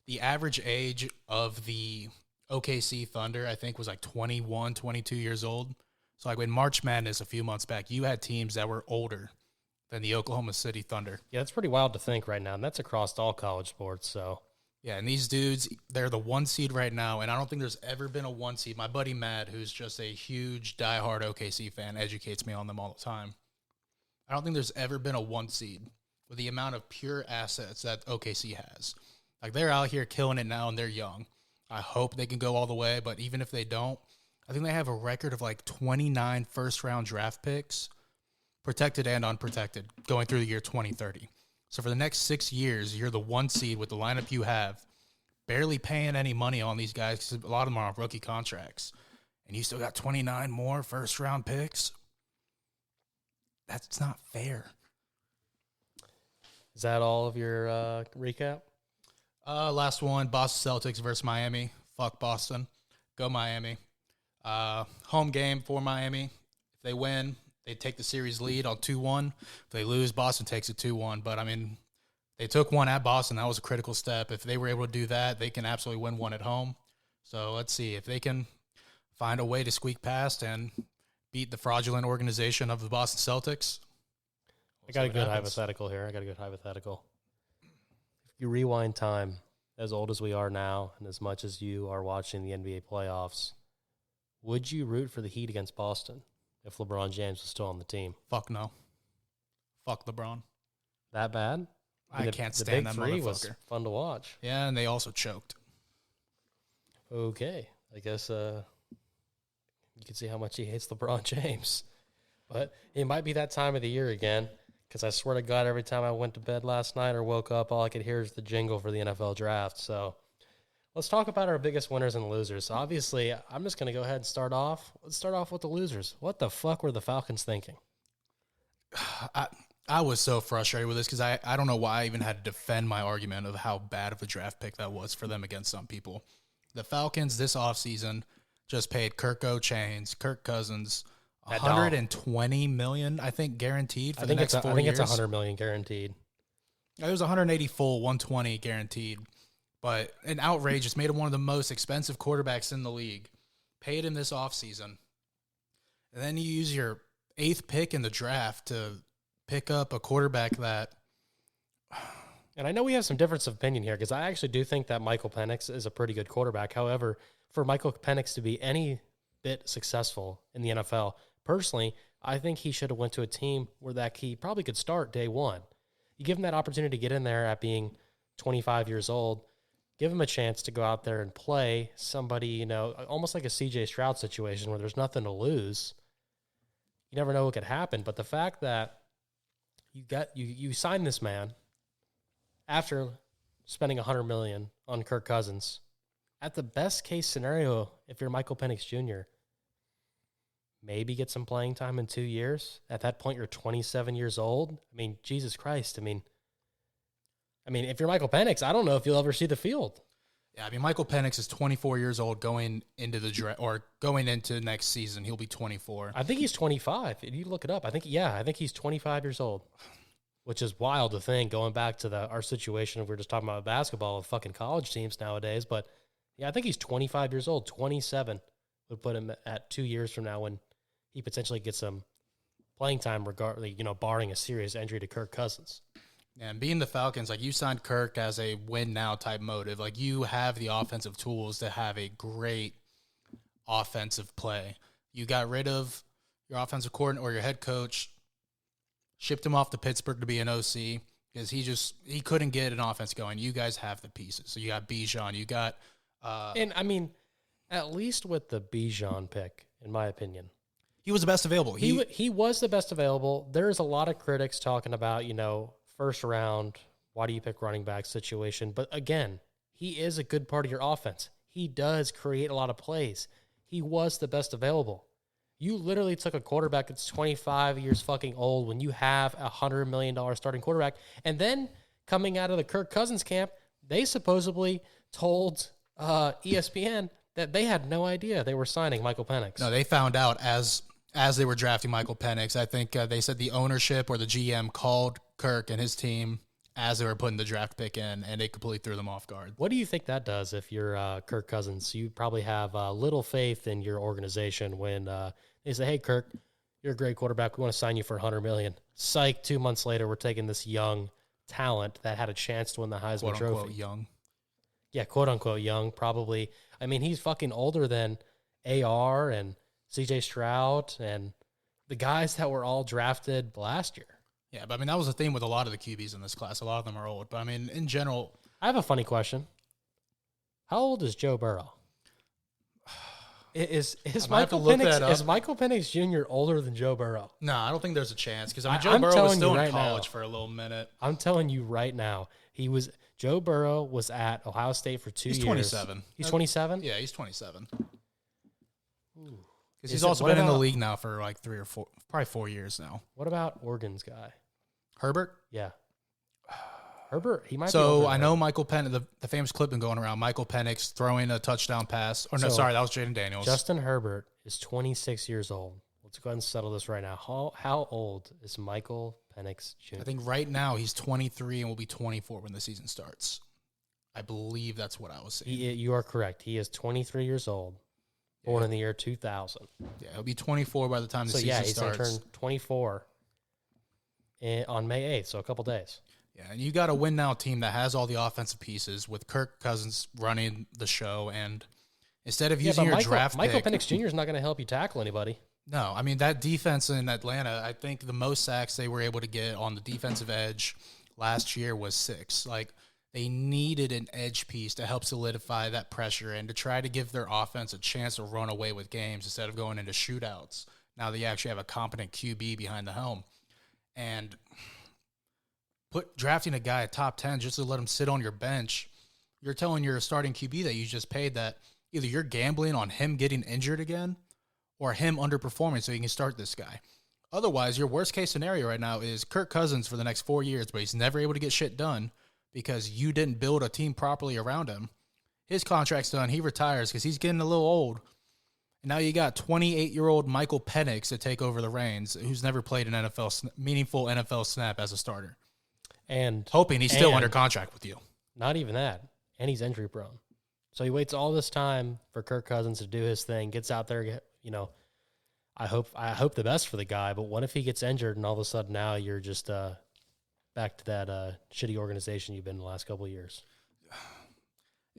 The average age of the OKC Thunder, I think, was like 21, 22 years old. So, like, when March Madness a few months back, you had teams that were older than the Oklahoma City Thunder. Yeah, that's pretty wild to think right now, and that's across all college sports, so... Yeah, and these dudes, they're the 1 seed right now, and I don't think there's ever been a 1 seed. My buddy Matt, who's just a huge diehard OKC fan, educates me on them all the time. I don't think there's ever been a 1 seed with the amount of pure assets that OKC has. Like, they're out here killing it now, and they're young. I hope they can go all the way, but even if they don't, I think they have a record of like 29 first-round draft picks, protected and unprotected, going through the year 2030. So for the next 6 years, you're the 1 seed with the lineup you have, barely paying any money on these guys because a lot of them are on rookie contracts, and you still got 29 more first-round picks. That's not fair. Is that all of your recap? Last one, Boston Celtics versus Miami. Fuck Boston. Go Miami. Home game for Miami. If they win, they take the series lead on 2-1. If they lose, Boston takes it 2-1. But, I mean, they took one at Boston. That was a critical step. If they were able to do that, they can absolutely win one at home. So let's see if they can find a way to squeak past and beat the fraudulent organization of the Boston Celtics. I got a good hypothetical here. If you rewind time, as old as we are now, and as much as you are watching the NBA playoffs, would you root for the Heat against Boston if LeBron James was still on the team? Fuck no. Fuck LeBron. That bad? I can't stand that motherfucker. The Big Three was fun to watch. Yeah, and they also choked. Okay. I guess you can see how much he hates LeBron James. But it might be that time of the year again, because I swear to God, every time I went to bed last night or woke up, all I could hear is the jingle for the NFL draft. So let's talk about our biggest winners and losers. Obviously, I'm just going to go ahead and start off. Let's start off with the losers. What the fuck were the Falcons thinking? I was so frustrated with this because I don't know why I even had to defend my argument of how bad of a draft pick that was for them against some people. The Falcons this offseason just paid Kirk Cousins, $120 million, I think, guaranteed for the next 4 years. I think it's $100 million guaranteed. It was 180 full, 120 guaranteed. But an outrageous, made him one of the most expensive quarterbacks in the league. Paid him this offseason. And then you use your 8th pick in the draft to pick up a quarterback that... And I know we have some difference of opinion here, because I actually do think that Michael Penix is a pretty good quarterback. However, for Michael Penix to be any bit successful in the NFL, personally, I think he should have went to a team where that he probably could start day one. You give him that opportunity to get in there at being 25 years old, give him a chance to go out there and play somebody, almost like a CJ Stroud situation where there's nothing to lose. You never know what could happen. But the fact that you signed this man after spending $100 million on Kirk Cousins, at the best case scenario, if you're Michael Penix Jr., maybe get some playing time in 2 years. At that point, you're 27 years old. I mean, Jesus Christ. I mean, if you're Michael Penix, I don't know if you'll ever see the field. Yeah, Michael Penix is 24 years old going into the draft, or going into next season. He'll be 24. I think he's 25. You look it up. I think he's 25 years old, which is wild to think, going back to our situation if we're just talking about basketball with fucking college teams nowadays. But yeah, I think he's 25 years old. 27 would put him at 2 years from now when he potentially gets some playing time, barring a serious injury to Kirk Cousins. And being the Falcons, you signed Kirk as a win-now type motive. You have the offensive tools to have a great offensive play. You got rid of your offensive coordinator or your head coach, shipped him off to Pittsburgh to be an OC because he couldn't get an offense going. You guys have the pieces. So you got Bijan, you got... at least with the Bijan pick, in my opinion, he was the best available. He was the best available. There's a lot of critics talking about, first round, why do you pick running back situation? But again, he is a good part of your offense. He does create a lot of plays. He was the best available. You literally took a quarterback that's 25 years fucking old when you have a $100 million starting quarterback. And then coming out of the Kirk Cousins camp, they supposedly told ESPN that they had no idea they were signing Michael Penix. No, they found out as they were drafting Michael Penix. I think they said the ownership or the GM called Kirk and his team as they were putting the draft pick in, and it completely threw them off guard. What do you think that does if you're Kirk Cousins? You probably have little faith in your organization when they say, hey, Kirk, you're a great quarterback. We want to sign you for $100 million. Psych, 2 months later, we're taking this young talent that had a chance to win the Heisman Trophy. Quote-unquote young. Yeah, quote-unquote young, probably. I mean, he's fucking older than AR and CJ Stroud and the guys that were all drafted last year. Yeah, but I mean, that was the theme with a lot of the QBs in this class. A lot of them are old. But I mean, in general. I have a funny question. How old is Joe Burrow? Is Michael Penix Jr. older than Joe Burrow? No, I don't think there's a chance because I mean, Joe Burrow was still in college for a little minute. I'm telling you right now, Joe Burrow was at Ohio State for 2 years. He's 27. He's 27? Yeah, he's 27. Because he's also been in the league now for like 3 or 4, probably 4 years now. What about Oregon's guy? Herbert? Yeah. Herbert, he might be. So I know Michael Penix, the famous clip been going around, Michael Penix throwing a touchdown pass. Or no, sorry, that was Jaden Daniels. Justin Herbert is 26 years old. Let's go ahead and settle this right now. How old is Michael Penix Jr.? I think right now he's 23 and will be 24 when the season starts. I believe that's what I was saying. You are correct. He is 23 years old, born in the year 2000. Yeah, he'll be 24 by the time the season starts. So, yeah, he's going to turn 24 on May 8th, so a couple days. Yeah, and you got a win-now team that has all the offensive pieces with Kirk Cousins running the show, and instead of using your draft pick... Michael Penix Jr. is not going to help you tackle anybody. No, I mean, that defense in Atlanta, I think the most sacks they were able to get on the defensive edge last year was 6. Like, they needed an edge piece to help solidify that pressure and to try to give their offense a chance to run away with games instead of going into shootouts. Now they actually have a competent QB behind the helm. And drafting a guy at top 10 just to let him sit on your bench, you're telling your starting QB that you just paid that either you're gambling on him getting injured again or him underperforming so you can start this guy. Otherwise, your worst case scenario right now is Kirk Cousins for the next 4 years, but he's never able to get shit done because you didn't build a team properly around him. His contract's done. He retires because he's getting a little old. And now you got 28-year-old Michael Penix to take over the reins, who's never played an meaningful NFL snap as a starter. And hoping he's still under contract with you. Not even that. And he's injury prone. So he waits all this time for Kirk Cousins to do his thing, gets out there, I hope the best for the guy, but what if he gets injured and all of a sudden now you're just back to that shitty organization you've been in the last couple of years?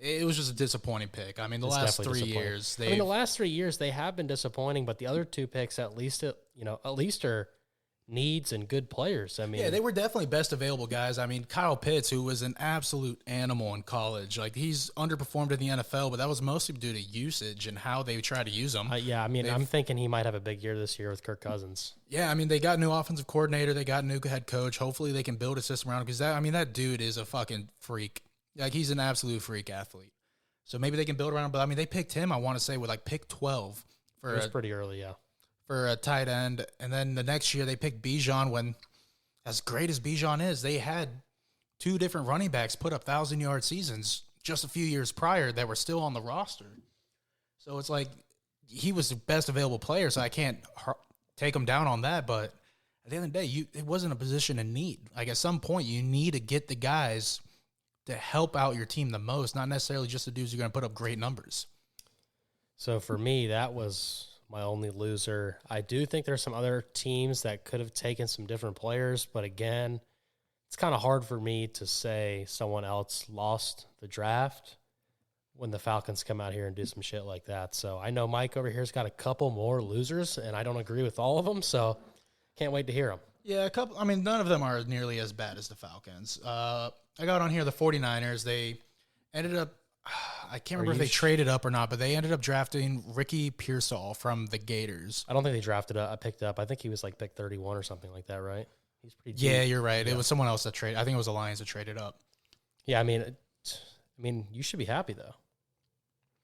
It was just a disappointing pick. I mean, the last 3 years. The last 3 years they have been disappointing, but the other 2 picks at least are needs and good players. I mean, yeah, they were definitely best available guys. I mean, Kyle Pitts, who was an absolute animal in college, like he's underperformed in the NFL, but that was mostly due to usage and how they try to use him. I'm thinking he might have a big year this year with Kirk Cousins. Yeah, I mean, they got a new offensive coordinator, they got a new head coach. Hopefully, they can build a system around him because that dude is a fucking freak. Like he's an absolute freak athlete. So maybe they can build around him. But I mean, they picked him. I want to say with like pick 12 It was pretty early, yeah. For a tight end. And then the next year they picked Bijan when, as great as Bijan is, they had 2 different running backs put up 1,000-yard seasons just a few years prior that were still on the roster. So it's like he was the best available player, so I can't take him down on that. But at the end of the day, it wasn't a position in need. Like at some point, you need to get the guys to help out your team the most, not necessarily just the dudes who are going to put up great numbers. So for me, that was my only loser. I do think there's some other teams that could have taken some different players, but again, it's kind of hard for me to say someone else lost the draft when the Falcons come out here and do some shit like that. So I know Mike over here's got a couple more losers, and I don't agree with all of them, so can't wait to hear them. Yeah, a couple. I mean, none of them are nearly as bad as the Falcons. I got on here the 49ers. They ended up, I can't remember if they traded up or not, but they ended up drafting Ricky Pearsall from the Gators. I don't think they drafted up. I picked up. I think he was like pick 31 or something like that, right? He's pretty deep. Yeah, you're right. Yeah. It was someone else that traded. I think it was the Lions that traded up. Yeah, I mean, mean, you should be happy, though.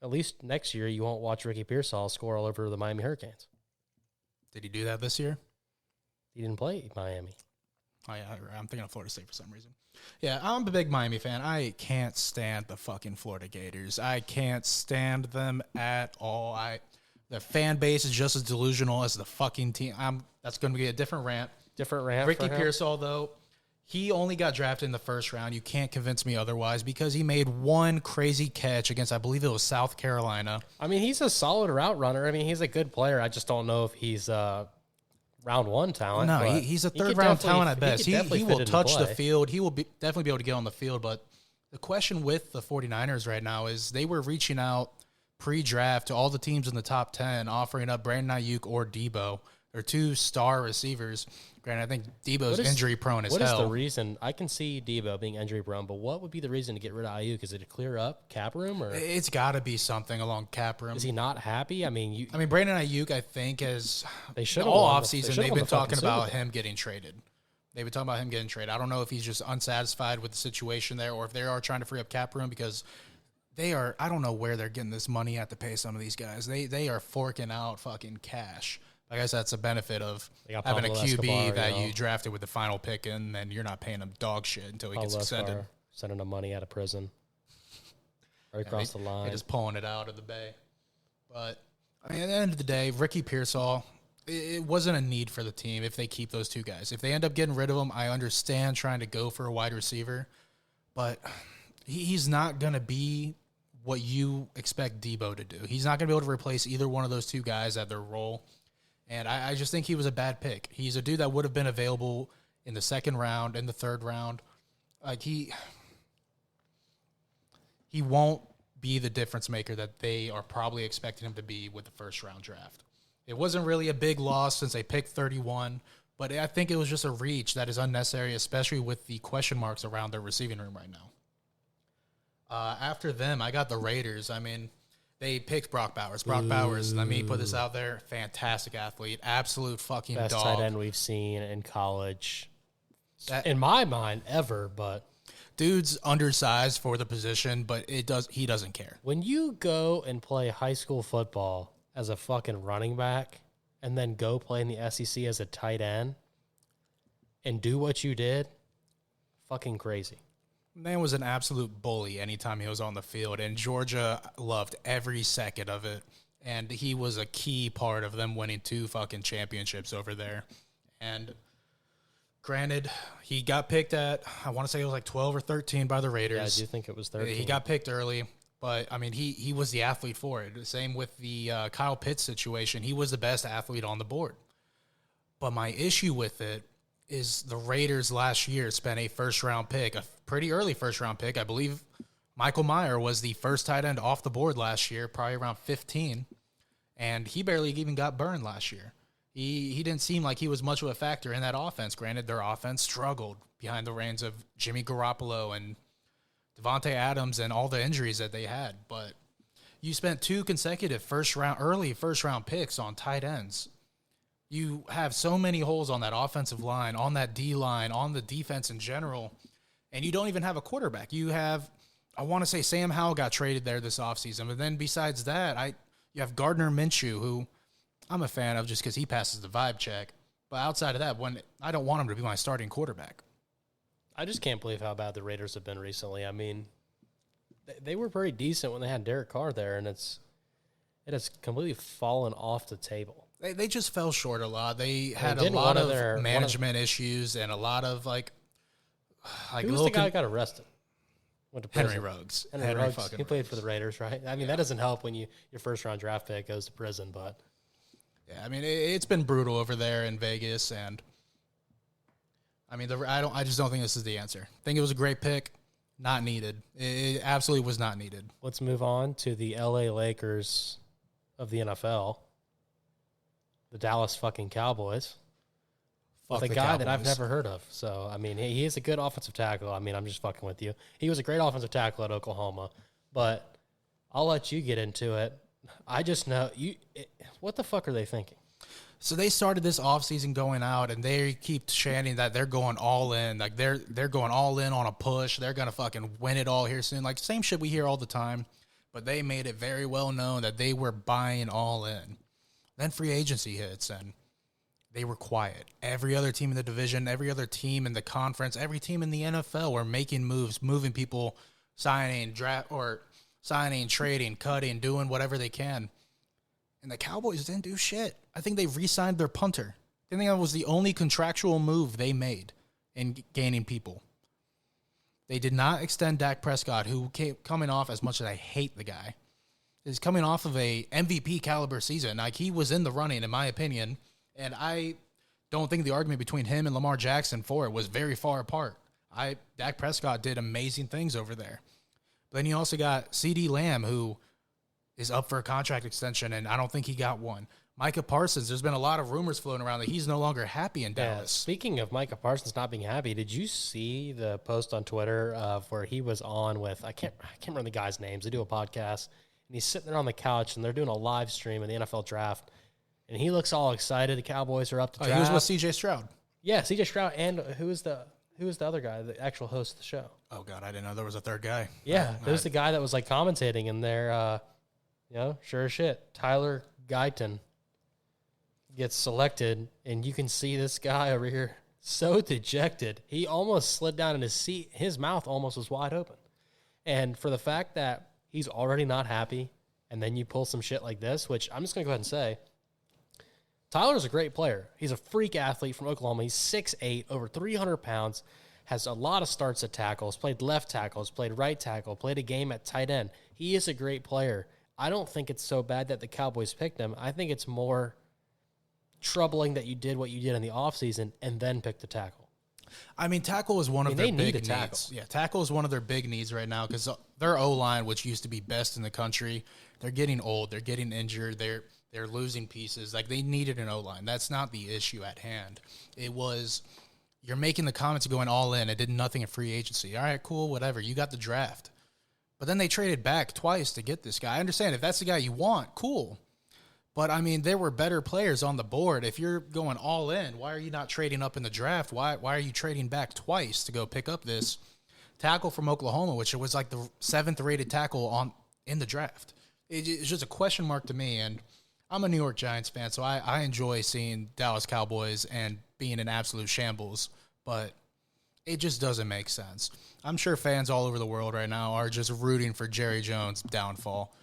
At least next year you won't watch Ricky Pearsall score all over the Miami Hurricanes. Did he do that this year? He didn't play Miami. Oh, yeah, I'm thinking of Florida State for some reason. Yeah, I'm a big Miami fan. I can't stand the fucking Florida Gators. I can't stand them at all. The fan base is just as delusional as the fucking team. That's going to be a different rant. Different rant. Ricky Pearsall, though, he only got drafted in the first round. You can't convince me otherwise because he made one crazy catch against, I believe it was South Carolina. I mean, he's a solid route runner. I mean, he's a good player. I just don't know if he's round one talent. No, he's a third-round talent at best. He will touch the field. He will definitely be able to get on the field. But the question with the 49ers right now is they were reaching out pre-draft to all the teams in the top 10, offering up Brandon Ayuk or Debo. They're two star receivers. Granted, I think Debo's injury-prone as hell. What is the reason? I can see Debo being injury-prone, but what would be the reason to get rid of Ayuk? Is it to clear up cap room? Or it's got to be something along cap room. Is he not happy? I mean, Brandon Ayuk, I think, they should all offseason they've been talking about him getting traded. They've been talking about him getting traded. I don't know if he's just unsatisfied with the situation there or if they are trying to free up cap room because they are – I don't know where they're getting this money at to pay some of these guys. They are forking out fucking cash. I guess that's a benefit of having a QB that you drafted with the final pick and then you're not paying him dog shit until he gets extended. Sending him money out of prison. Right across the line. They're just pulling it out of the bay. But I mean, at the end of the day, Ricky Pearsall, it wasn't a need for the team if they keep those two guys. If they end up getting rid of them, I understand trying to go for a wide receiver. But he's not going to be what you expect Debo to do. He's not going to be able to replace either one of those two guys at their role. And I just think he was a bad pick. He's a dude that would have been available in the second round, in the third round. Like he won't be the difference maker that they are probably expecting him to be with the first round draft. It wasn't really a big loss since they picked 31, but I think it was just a reach that is unnecessary, especially with the question marks around their receiving room right now. After them, I got the Raiders. I mean, they picked Brock Bowers. Brock Bowers, let me put this out there, fantastic athlete, absolute fucking best dog. Tight end we've seen in college, in my mind, ever. But dude's undersized for the position, but he doesn't care. When you go and play high school football as a fucking running back and then go play in the SEC as a tight end and do what you did, fucking crazy. Man was an absolute bully anytime he was on the field, and Georgia loved every second of it, and he was a key part of them winning 2 fucking championships over there. And granted, he got picked at, I want to say it was like 12 or 13 by the Raiders. Yeah, I do think it was 13. He got picked early, but, I mean, he was the athlete for it. Same with the Kyle Pitts situation. He was the best athlete on the board. But my issue with it is the Raiders last year spent a first-round pick, a pretty early first-round pick. I believe Michael Mayer was the first tight end off the board last year, probably around 15, and he barely even got burned last year. He didn't seem like he was much of a factor in that offense. Granted, their offense struggled behind the reins of Jimmy Garoppolo and Devontae Adams and all the injuries that they had, but you spent 2 consecutive early first-round picks on tight ends. You have so many holes on that offensive line, on that D-line, on the defense in general, and you don't even have a quarterback. You have, I want to say Sam Howell got traded there this offseason, but then besides that, you have Gardner Minshew, who I'm a fan of just because he passes the vibe check. But outside of that, I don't want him to be my starting quarterback. I just can't believe how bad the Raiders have been recently. I mean, they were pretty decent when they had Derek Carr there, and it has completely fallen off the table. They just fell short a lot. They had a lot of management issues and a lot of like who was the guy that got arrested? Went to Henry Ruggs. Henry Ruggs. He played for the Raiders, right? I mean, that doesn't help when your first round draft pick goes to prison, but yeah, I mean, it's been brutal over there in Vegas, and I mean, I just don't think this is the answer. I think it was a great pick, not needed. It absolutely was not needed. Let's move on to the LA Lakers of the NFL. The Dallas fucking Cowboys. With a guy that I've never heard of. So, I mean, he is a good offensive tackle. I mean, I'm just fucking with you. He was a great offensive tackle at Oklahoma. But I'll let you get into it. I just know what the fuck are they thinking? So they started this offseason going out, and they keep chanting that they're going all in. Like, they're going all in on a push. They're going to fucking win it all here soon. Like, same shit we hear all the time. But they made it very well known that they were buying all in. Then free agency hits, and they were quiet. Every other team in the division, every other team in the conference, every team in the NFL were making moves, moving people, signing, trading, cutting, doing whatever they can. And the Cowboys didn't do shit. I think they re-signed their punter. I think that was the only contractual move they made in gaining people. They did not extend Dak Prescott, who came coming off, as much as I hate the guy, is coming off of a MVP caliber season. Like, he was in the running, in my opinion, and I don't think the argument between him and Lamar Jackson for it was very far apart. Dak Prescott did amazing things over there. But then you also got CeeDee Lamb, who is up for a contract extension, and I don't think he got one. Micah Parsons, there's been a lot of rumors floating around that he's no longer happy in Dallas. Speaking of Micah Parsons not being happy, did you see the post on Twitter of where he was on with, I can't remember the guy's names. They do a podcast, and he's sitting there on the couch, and they're doing a live stream of the NFL draft, and he looks all excited. The Cowboys are up to draft. He was with C.J. Stroud. Yeah, C.J. Stroud, and who was the other guy, the actual host of the show? Oh, God, I didn't know there was a third guy. Yeah, there's the guy that was, like, commentating in there. Sure as shit. Tyler Guyton gets selected, and you can see this guy over here so dejected. He almost slid down in his seat. His mouth almost was wide open. And for the fact that he's already not happy, and then you pull some shit like this, which I'm just going to go ahead and say, Tyler's a great player. He's a freak athlete from Oklahoma. He's 6'8", over 300 pounds, has a lot of starts at tackles, played left tackles, played right tackle, played a game at tight end. He is a great player. I don't think it's so bad that the Cowboys picked him. I think it's more troubling that you did what you did in the offseason and then picked the tackle. I mean, tackle is one of their big needs. Tackle. Yeah, tackle is one of their big needs right now because their O-line, which used to be best in the country, they're getting old. They're getting injured. They're losing pieces. Like, they needed an O-line. That's not the issue at hand. It was, you're making the comments going all in. It did nothing in free agency. All right, cool, whatever. You got the draft. But then they traded back twice to get this guy. I understand if that's the guy you want, cool. But, I mean, there were better players on the board. If you're going all in, why are you not trading up in the draft? Why are you trading back twice to go pick up this tackle from Oklahoma, which was like the 7th rated tackle in the draft? It's just a question mark to me. And I'm a New York Giants fan, so I enjoy seeing Dallas Cowboys and being in absolute shambles. But it just doesn't make sense. I'm sure fans all over the world right now are just rooting for Jerry Jones' downfall.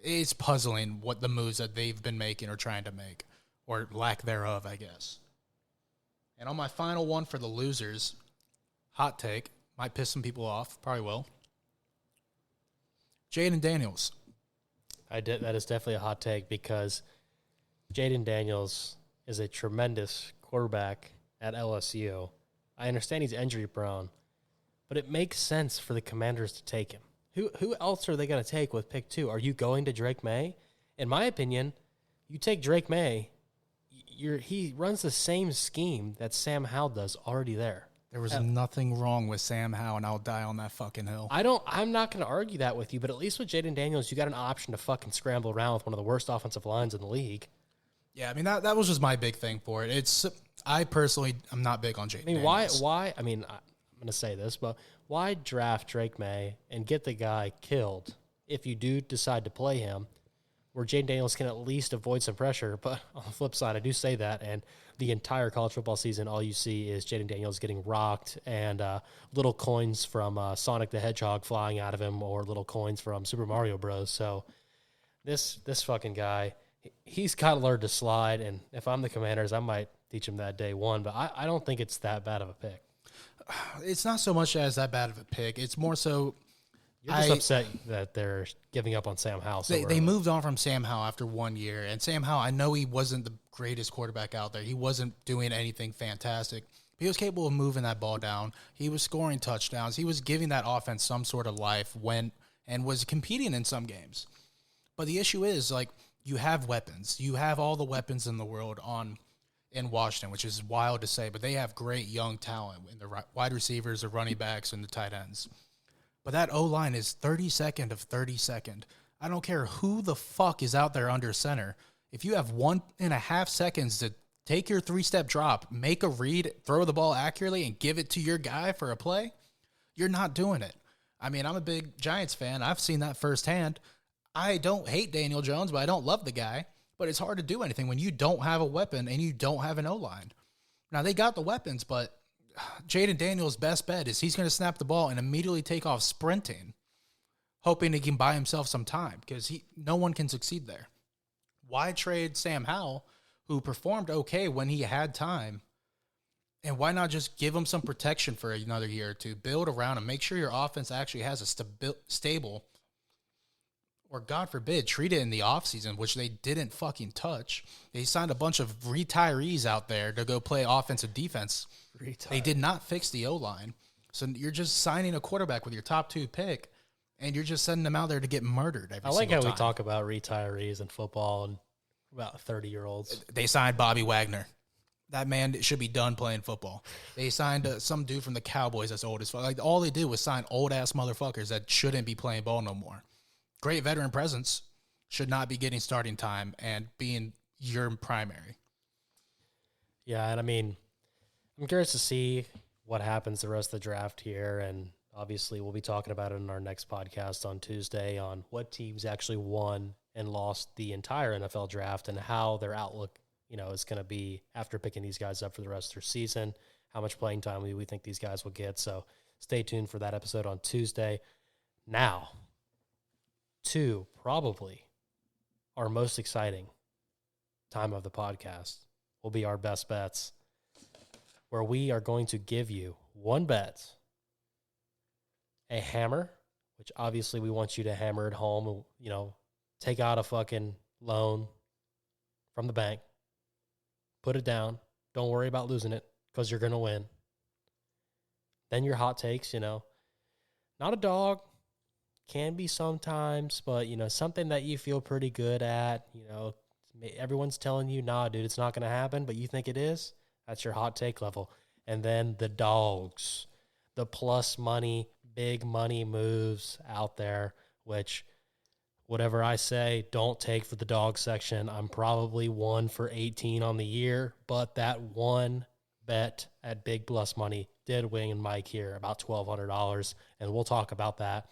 It's puzzling what the moves that they've been making or trying to make, or lack thereof, I guess. And on my final one for the losers, hot take, might piss some people off, probably will. Jayden Daniels. That is definitely a hot take because Jayden Daniels is a tremendous quarterback at LSU. I understand he's injury prone, but it makes sense for the Commanders to take him. Who else are they going to take with pick 2? Are you going to Drake May? In my opinion, you take Drake May, he runs the same scheme that Sam Howell does already there. There was nothing wrong with Sam Howell, and I'll die on that fucking hill. I'm not going to argue that with you, but at least with Jayden Daniels, you got an option to fucking scramble around with one of the worst offensive lines in the league. Yeah, I mean, that was just my big thing for it. I personally am not big on Jayden Daniels. Why? I mean, I'm going to say this, but why draft Drake May and get the guy killed if you do decide to play him, where Jayden Daniels can at least avoid some pressure? But on the flip side, I do say that, and the entire college football season, all you see is Jayden Daniels getting rocked and little coins from Sonic the Hedgehog flying out of him, or little coins from Super Mario Bros. So this fucking guy, he's got to learn to slide, and if I'm the Commanders, I might teach him that day one, but I don't think it's that bad of a pick. It's not so much as that bad of a pick. It's more so you're just upset that they're giving up on Sam Howell. They moved on from Sam Howell after 1 year. And Sam Howell, I know he wasn't the greatest quarterback out there. He wasn't doing anything fantastic. He was capable of moving that ball down. He was scoring touchdowns. He was giving that offense some sort of life and was competing in some games. But the issue is, like, you have weapons. You have all the weapons in the world in Washington, which is wild to say, but they have great young talent in the wide receivers, the running backs, and the tight ends. But that O-line is 32nd of 32nd. I don't care who the fuck is out there under center. If you have 1.5 seconds to take your 3-step drop, make a read, throw the ball accurately, and give it to your guy for a play, you're not doing it. I mean, I'm a big Giants fan. I've seen that firsthand. I don't hate Daniel Jones, but I don't love the guy. But it's hard to do anything when you don't have a weapon and you don't have an O-line. Now, they got the weapons, but Jaden Daniels' best bet is he's going to snap the ball and immediately take off sprinting, hoping he can buy himself some time because no one can succeed there. Why trade Sam Howell, who performed okay when he had time, and why not just give him some protection for another year or two, build around him, make sure your offense actually has a stable, or God forbid, treat it in the offseason, which they didn't fucking touch. They signed a bunch of retirees out there to go play offensive defense. They did not fix the O-line. So you're just signing a quarterback with your top 2 pick, and you're just sending them out there to get murdered every I like single how time. we talk about retirees in football and about 30-year-olds. They signed Bobby Wagner. That man should be done playing football. They signed some dude from the Cowboys that's old as fuck. Like, all they did was sign old-ass motherfuckers that shouldn't be playing ball no more. Great veteran presence, should not be getting starting time and being your primary. Yeah, and I mean, I'm curious to see what happens the rest of the draft here, and obviously we'll be talking about it in our next podcast on Tuesday on what teams actually won and lost the entire NFL draft and how their outlook, is going to be after picking these guys up for the rest of their season, how much playing time we think these guys will get. So stay tuned for that episode on Tuesday. Now, to probably our most exciting time of the podcast will be our best bets, where we are going to give you one bet, a hammer, which obviously we want you to hammer at home, take out a fucking loan from the bank, put it down, don't worry about losing it because you're going to win. Then your hot takes, not a dog, can be sometimes, but, something that you feel pretty good at, everyone's telling you, nah, dude, it's not going to happen, but you think it is. That's your hot take level. And then the dogs, the plus money, big money moves out there, which whatever I say, don't take for the dog section. I'm probably 1 for 18 on the year, but that one bet at big plus money did win Mike here about $1,200, and we'll talk about that.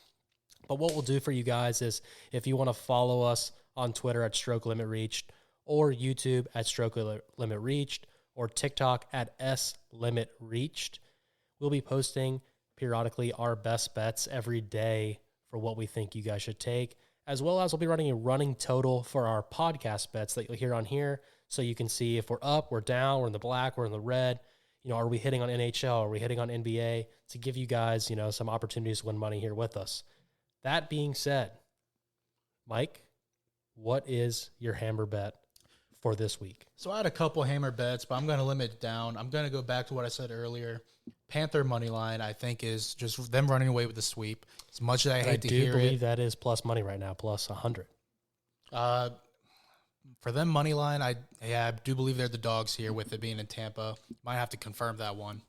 But what we'll do for you guys is if you want to follow us on Twitter at Stroke Limit Reached or YouTube at Stroke Limit Reached or TikTok at S Limit Reached, we'll be posting periodically our best bets every day for what we think you guys should take, as well as we'll be running a running total for our podcast bets that you'll hear on here so you can see if we're up, we're down, we're in the black, we're in the red. Are we hitting on NHL? Are we hitting on NBA? To give you guys, some opportunities to win money here with us. That being said, Mike, what is your hammer bet for this week? So I had a couple hammer bets, but I'm going to limit it down. I'm going to go back to what I said earlier. Panther money line, I think, is just them running away with the sweep. As much as I hate to hear it. I do believe that is plus money right now, plus 100. For them money line, I do believe they're the dogs here with it being in Tampa. Might have to confirm that one.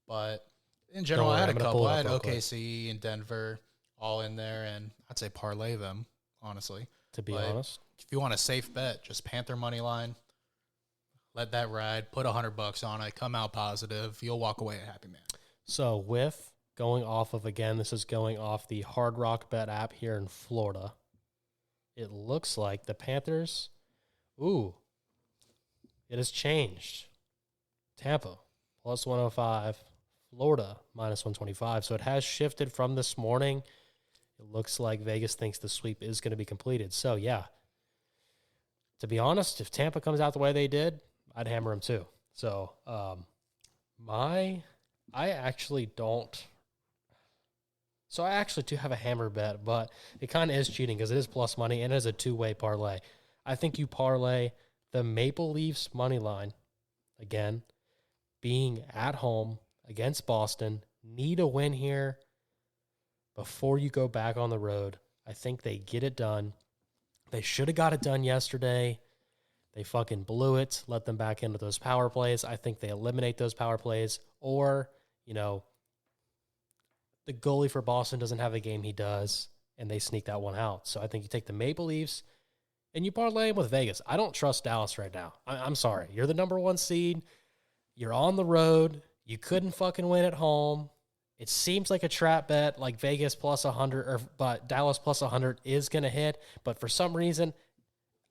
But in general, I had a couple. I had OKC and Denver all in there, and I'd say parlay them, honestly. To be honest. If you want a safe bet, just Panther money line. Let that ride. Put $100 on it. Come out positive. You'll walk away a happy man. So with going off of, again, this is going off the Hard Rock Bet app here in Florida. It looks like the Panthers, it has changed. Tampa, plus 105. Florida, minus 125. So it has shifted from this morning. It looks like Vegas thinks the sweep is going to be completed. So, yeah. To be honest, if Tampa comes out the way they did, I'd hammer them too. So, I actually don't. So, I actually do have a hammer bet, but it kind of is cheating because it is plus money and it is a two-way parlay. I think you parlay the Maple Leafs money line, again, being at home against Boston, need a win here before you go back on the road. I think they get it done. They should have got it done yesterday. They fucking blew it, let them back into those power plays. I think they eliminate those power plays, or, the goalie for Boston doesn't have the game he does, and they sneak that one out. So I think you take the Maple Leafs, and you parlay them with Vegas. I don't trust Dallas right now. I'm sorry. You're the number 1 seed. You're on the road. You couldn't fucking win at home. It seems like a trap bet, like Vegas plus 100, but Dallas plus 100 is going to hit. But for some reason,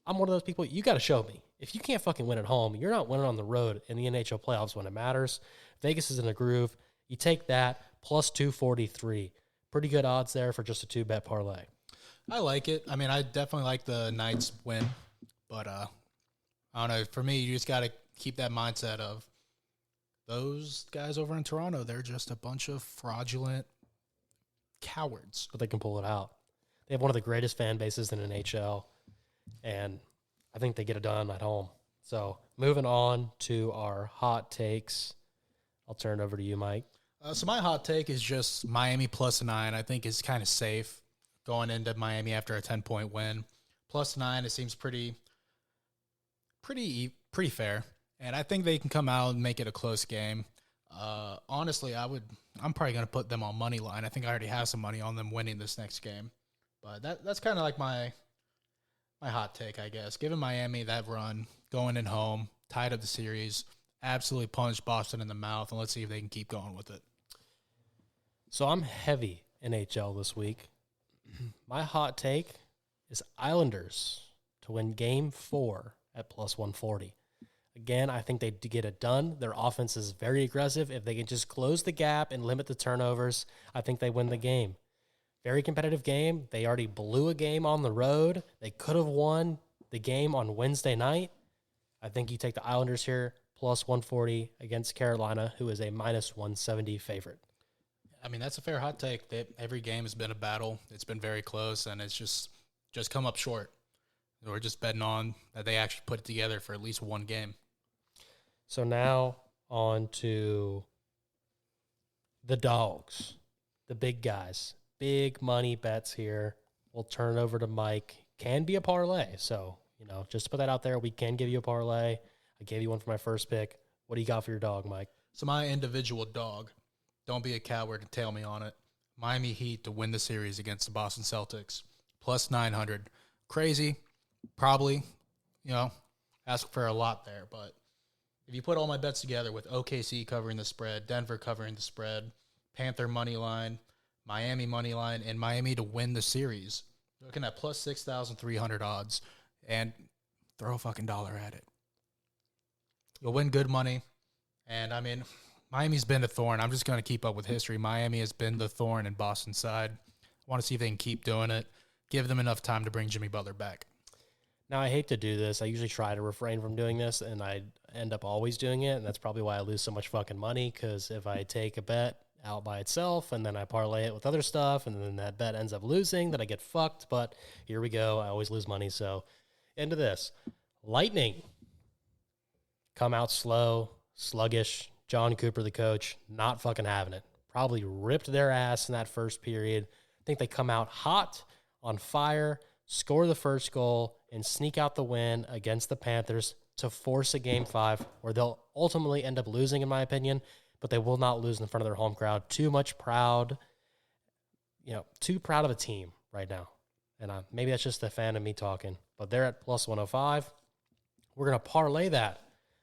I'm one of those people, you got to show me. If you can't fucking win at home, you're not winning on the road in the NHL playoffs when it matters. Vegas is in a groove. You take that, plus 243. Pretty good odds there for just a 2-bet parlay. I like it. I mean, I definitely like the Knights win, but I don't know. For me, you just got to keep that mindset of those guys over in Toronto. They're just a bunch of fraudulent cowards. But they can pull it out. They have one of the greatest fan bases in the NHL, and I think they get it done at home. So moving on to our hot takes, I'll turn it over to you, Mike. So my hot take is just Miami plus 9. I think is kind of safe going into Miami after a 10-point win. Plus 9, it seems pretty fair. And I think they can come out and make it a close game. Honestly, I'm probably going to put them on money line. I think I already have some money on them winning this next game. But that's kind of like my hot take, I guess. Giving Miami that run, going in home, tied up the series, absolutely punched Boston in the mouth, and let's see if they can keep going with it. So I'm heavy NHL this week. My hot take is Islanders to win Game 4 at plus 140. Again, I think they get it done. Their offense is very aggressive. If they can just close the gap and limit the turnovers, I think they win the game. Very competitive game. They already blew a game on the road. They could have won the game on Wednesday night. I think you take the Islanders here, plus 140 against Carolina, who is a minus 170 favorite. I mean, that's a fair hot take. Every game has been a battle. It's been very close, and it's just come up short. We're just betting on that they actually put it together for at least one game. So now on to the dogs, the big guys. Big money bets here. We'll turn it over to Mike. Can be a parlay. So, just to put that out there, we can give you a parlay. I gave you one for my first pick. What do you got for your dog, Mike? So my individual dog, don't be a coward and tail me on it. Miami Heat to win the series against the Boston Celtics, plus 900. Crazy, probably, ask for a lot there. But if you put all my bets together with OKC covering the spread, Denver covering the spread, Panther money line, Miami money line, and Miami to win the series, you're looking at plus 6,300 odds, and throw a fucking dollar at it. You'll win good money, and I mean, Miami's been a thorn. I'm just going to keep up with history. Miami has been the thorn in Boston's side. I want to see if they can keep doing it. Give them enough time to bring Jimmy Butler back. Now, I hate to do this. I usually try to refrain from doing this, and I end up always doing it, and that's probably why I lose so much fucking money, because if I take a bet out by itself, and then I parlay it with other stuff, and then that bet ends up losing, then I get fucked, but here we go. I always lose money, so into this. Lightning come out slow, sluggish. John Cooper, the coach, not fucking having it. Probably ripped their ass in that first period. I think they come out hot, on fire, score the first goal, and sneak out the win against the Panthers to force a Game 5 where they'll ultimately end up losing, in my opinion, but they will not lose in front of their home crowd. Too proud of a team right now. And maybe that's just a fan of me talking, but they're at plus 105. We're going to parlay that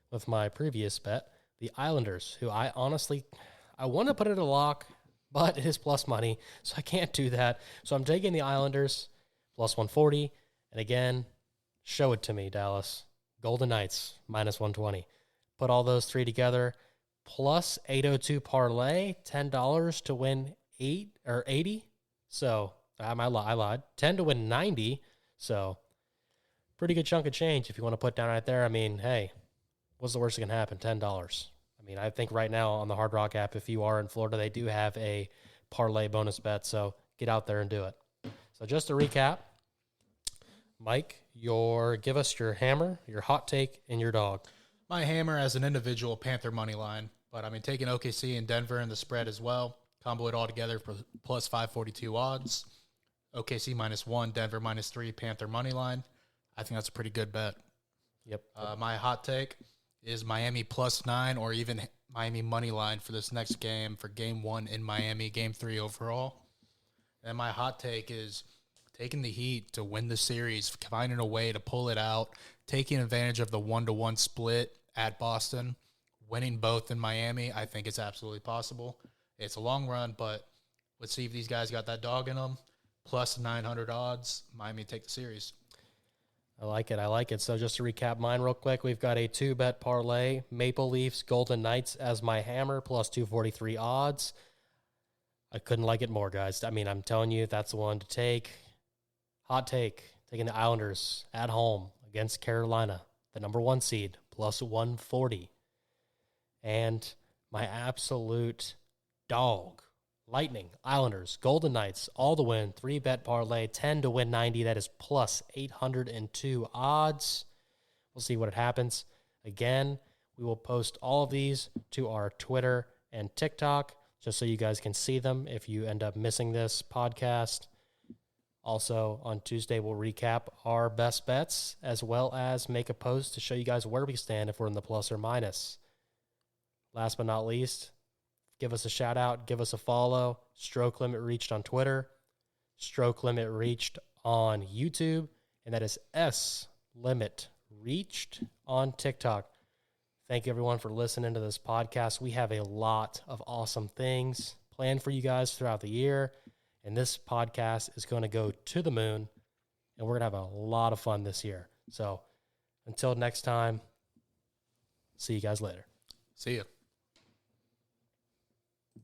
with my previous bet, the Islanders, who I want to put it at a lock, but it is plus money, so I can't do that. So I'm taking the Islanders, plus 140. And again, show it to me, Dallas. Golden Knights, minus 120. Put all those three together, plus 802 parlay, $10 to win 80. So I lied. 10 to win 90. So pretty good chunk of change if you want to put down right there. I mean, hey, what's the worst that can happen? $10. I mean, I think right now on the Hard Rock app, if you are in Florida, they do have a parlay bonus bet. So get out there and do it. So just to recap, Mike, give us your hammer, your hot take, and your dog. My hammer as an individual, Panther money line. But I mean, taking OKC and Denver in the spread as well. Combo it all together for plus 542 odds. OKC -1, Denver -3, Panther money line. I think that's a pretty good bet. Yep. My hot take is Miami +9 or even Miami money line for this next game for Game 1 in Miami, Game 3 overall. And my hot take is taking the Heat to win the series, finding a way to pull it out, taking advantage of the 1-1 split at Boston, winning both in Miami, I think it's absolutely possible. It's a long run, but let's see if these guys got that dog in them. Plus 900 odds, Miami take the series. I like it. So just to recap mine real quick, we've got a 2-bet parlay, Maple Leafs, Golden Knights as my hammer, plus 243 odds. I couldn't like it more, guys. I mean, I'm telling you, that's the one to take. Hot take, taking the Islanders at home against Carolina, the number 1 seed, plus 140. And my absolute dog, Lightning, Islanders, Golden Knights, all to win, 3-bet parlay, 10 to win 90. That is plus 802 odds. We'll see what happens. Again, we will post all of these to our Twitter and TikTok just so you guys can see them if you end up missing this podcast. Also, on Tuesday, we'll recap our best bets as well as make a post to show you guys where we stand if we're in the plus or minus. Last but not least, give us a shout out, give us a follow. Stroke Limit Reached on Twitter, Stroke Limit Reached on YouTube, and that is S Limit Reached on TikTok. Thank you everyone for listening to this podcast. We have a lot of awesome things planned for you guys throughout the year, and this podcast is going to go to the moon, and we're going to have a lot of fun this year. So until next time, see you guys later. See ya.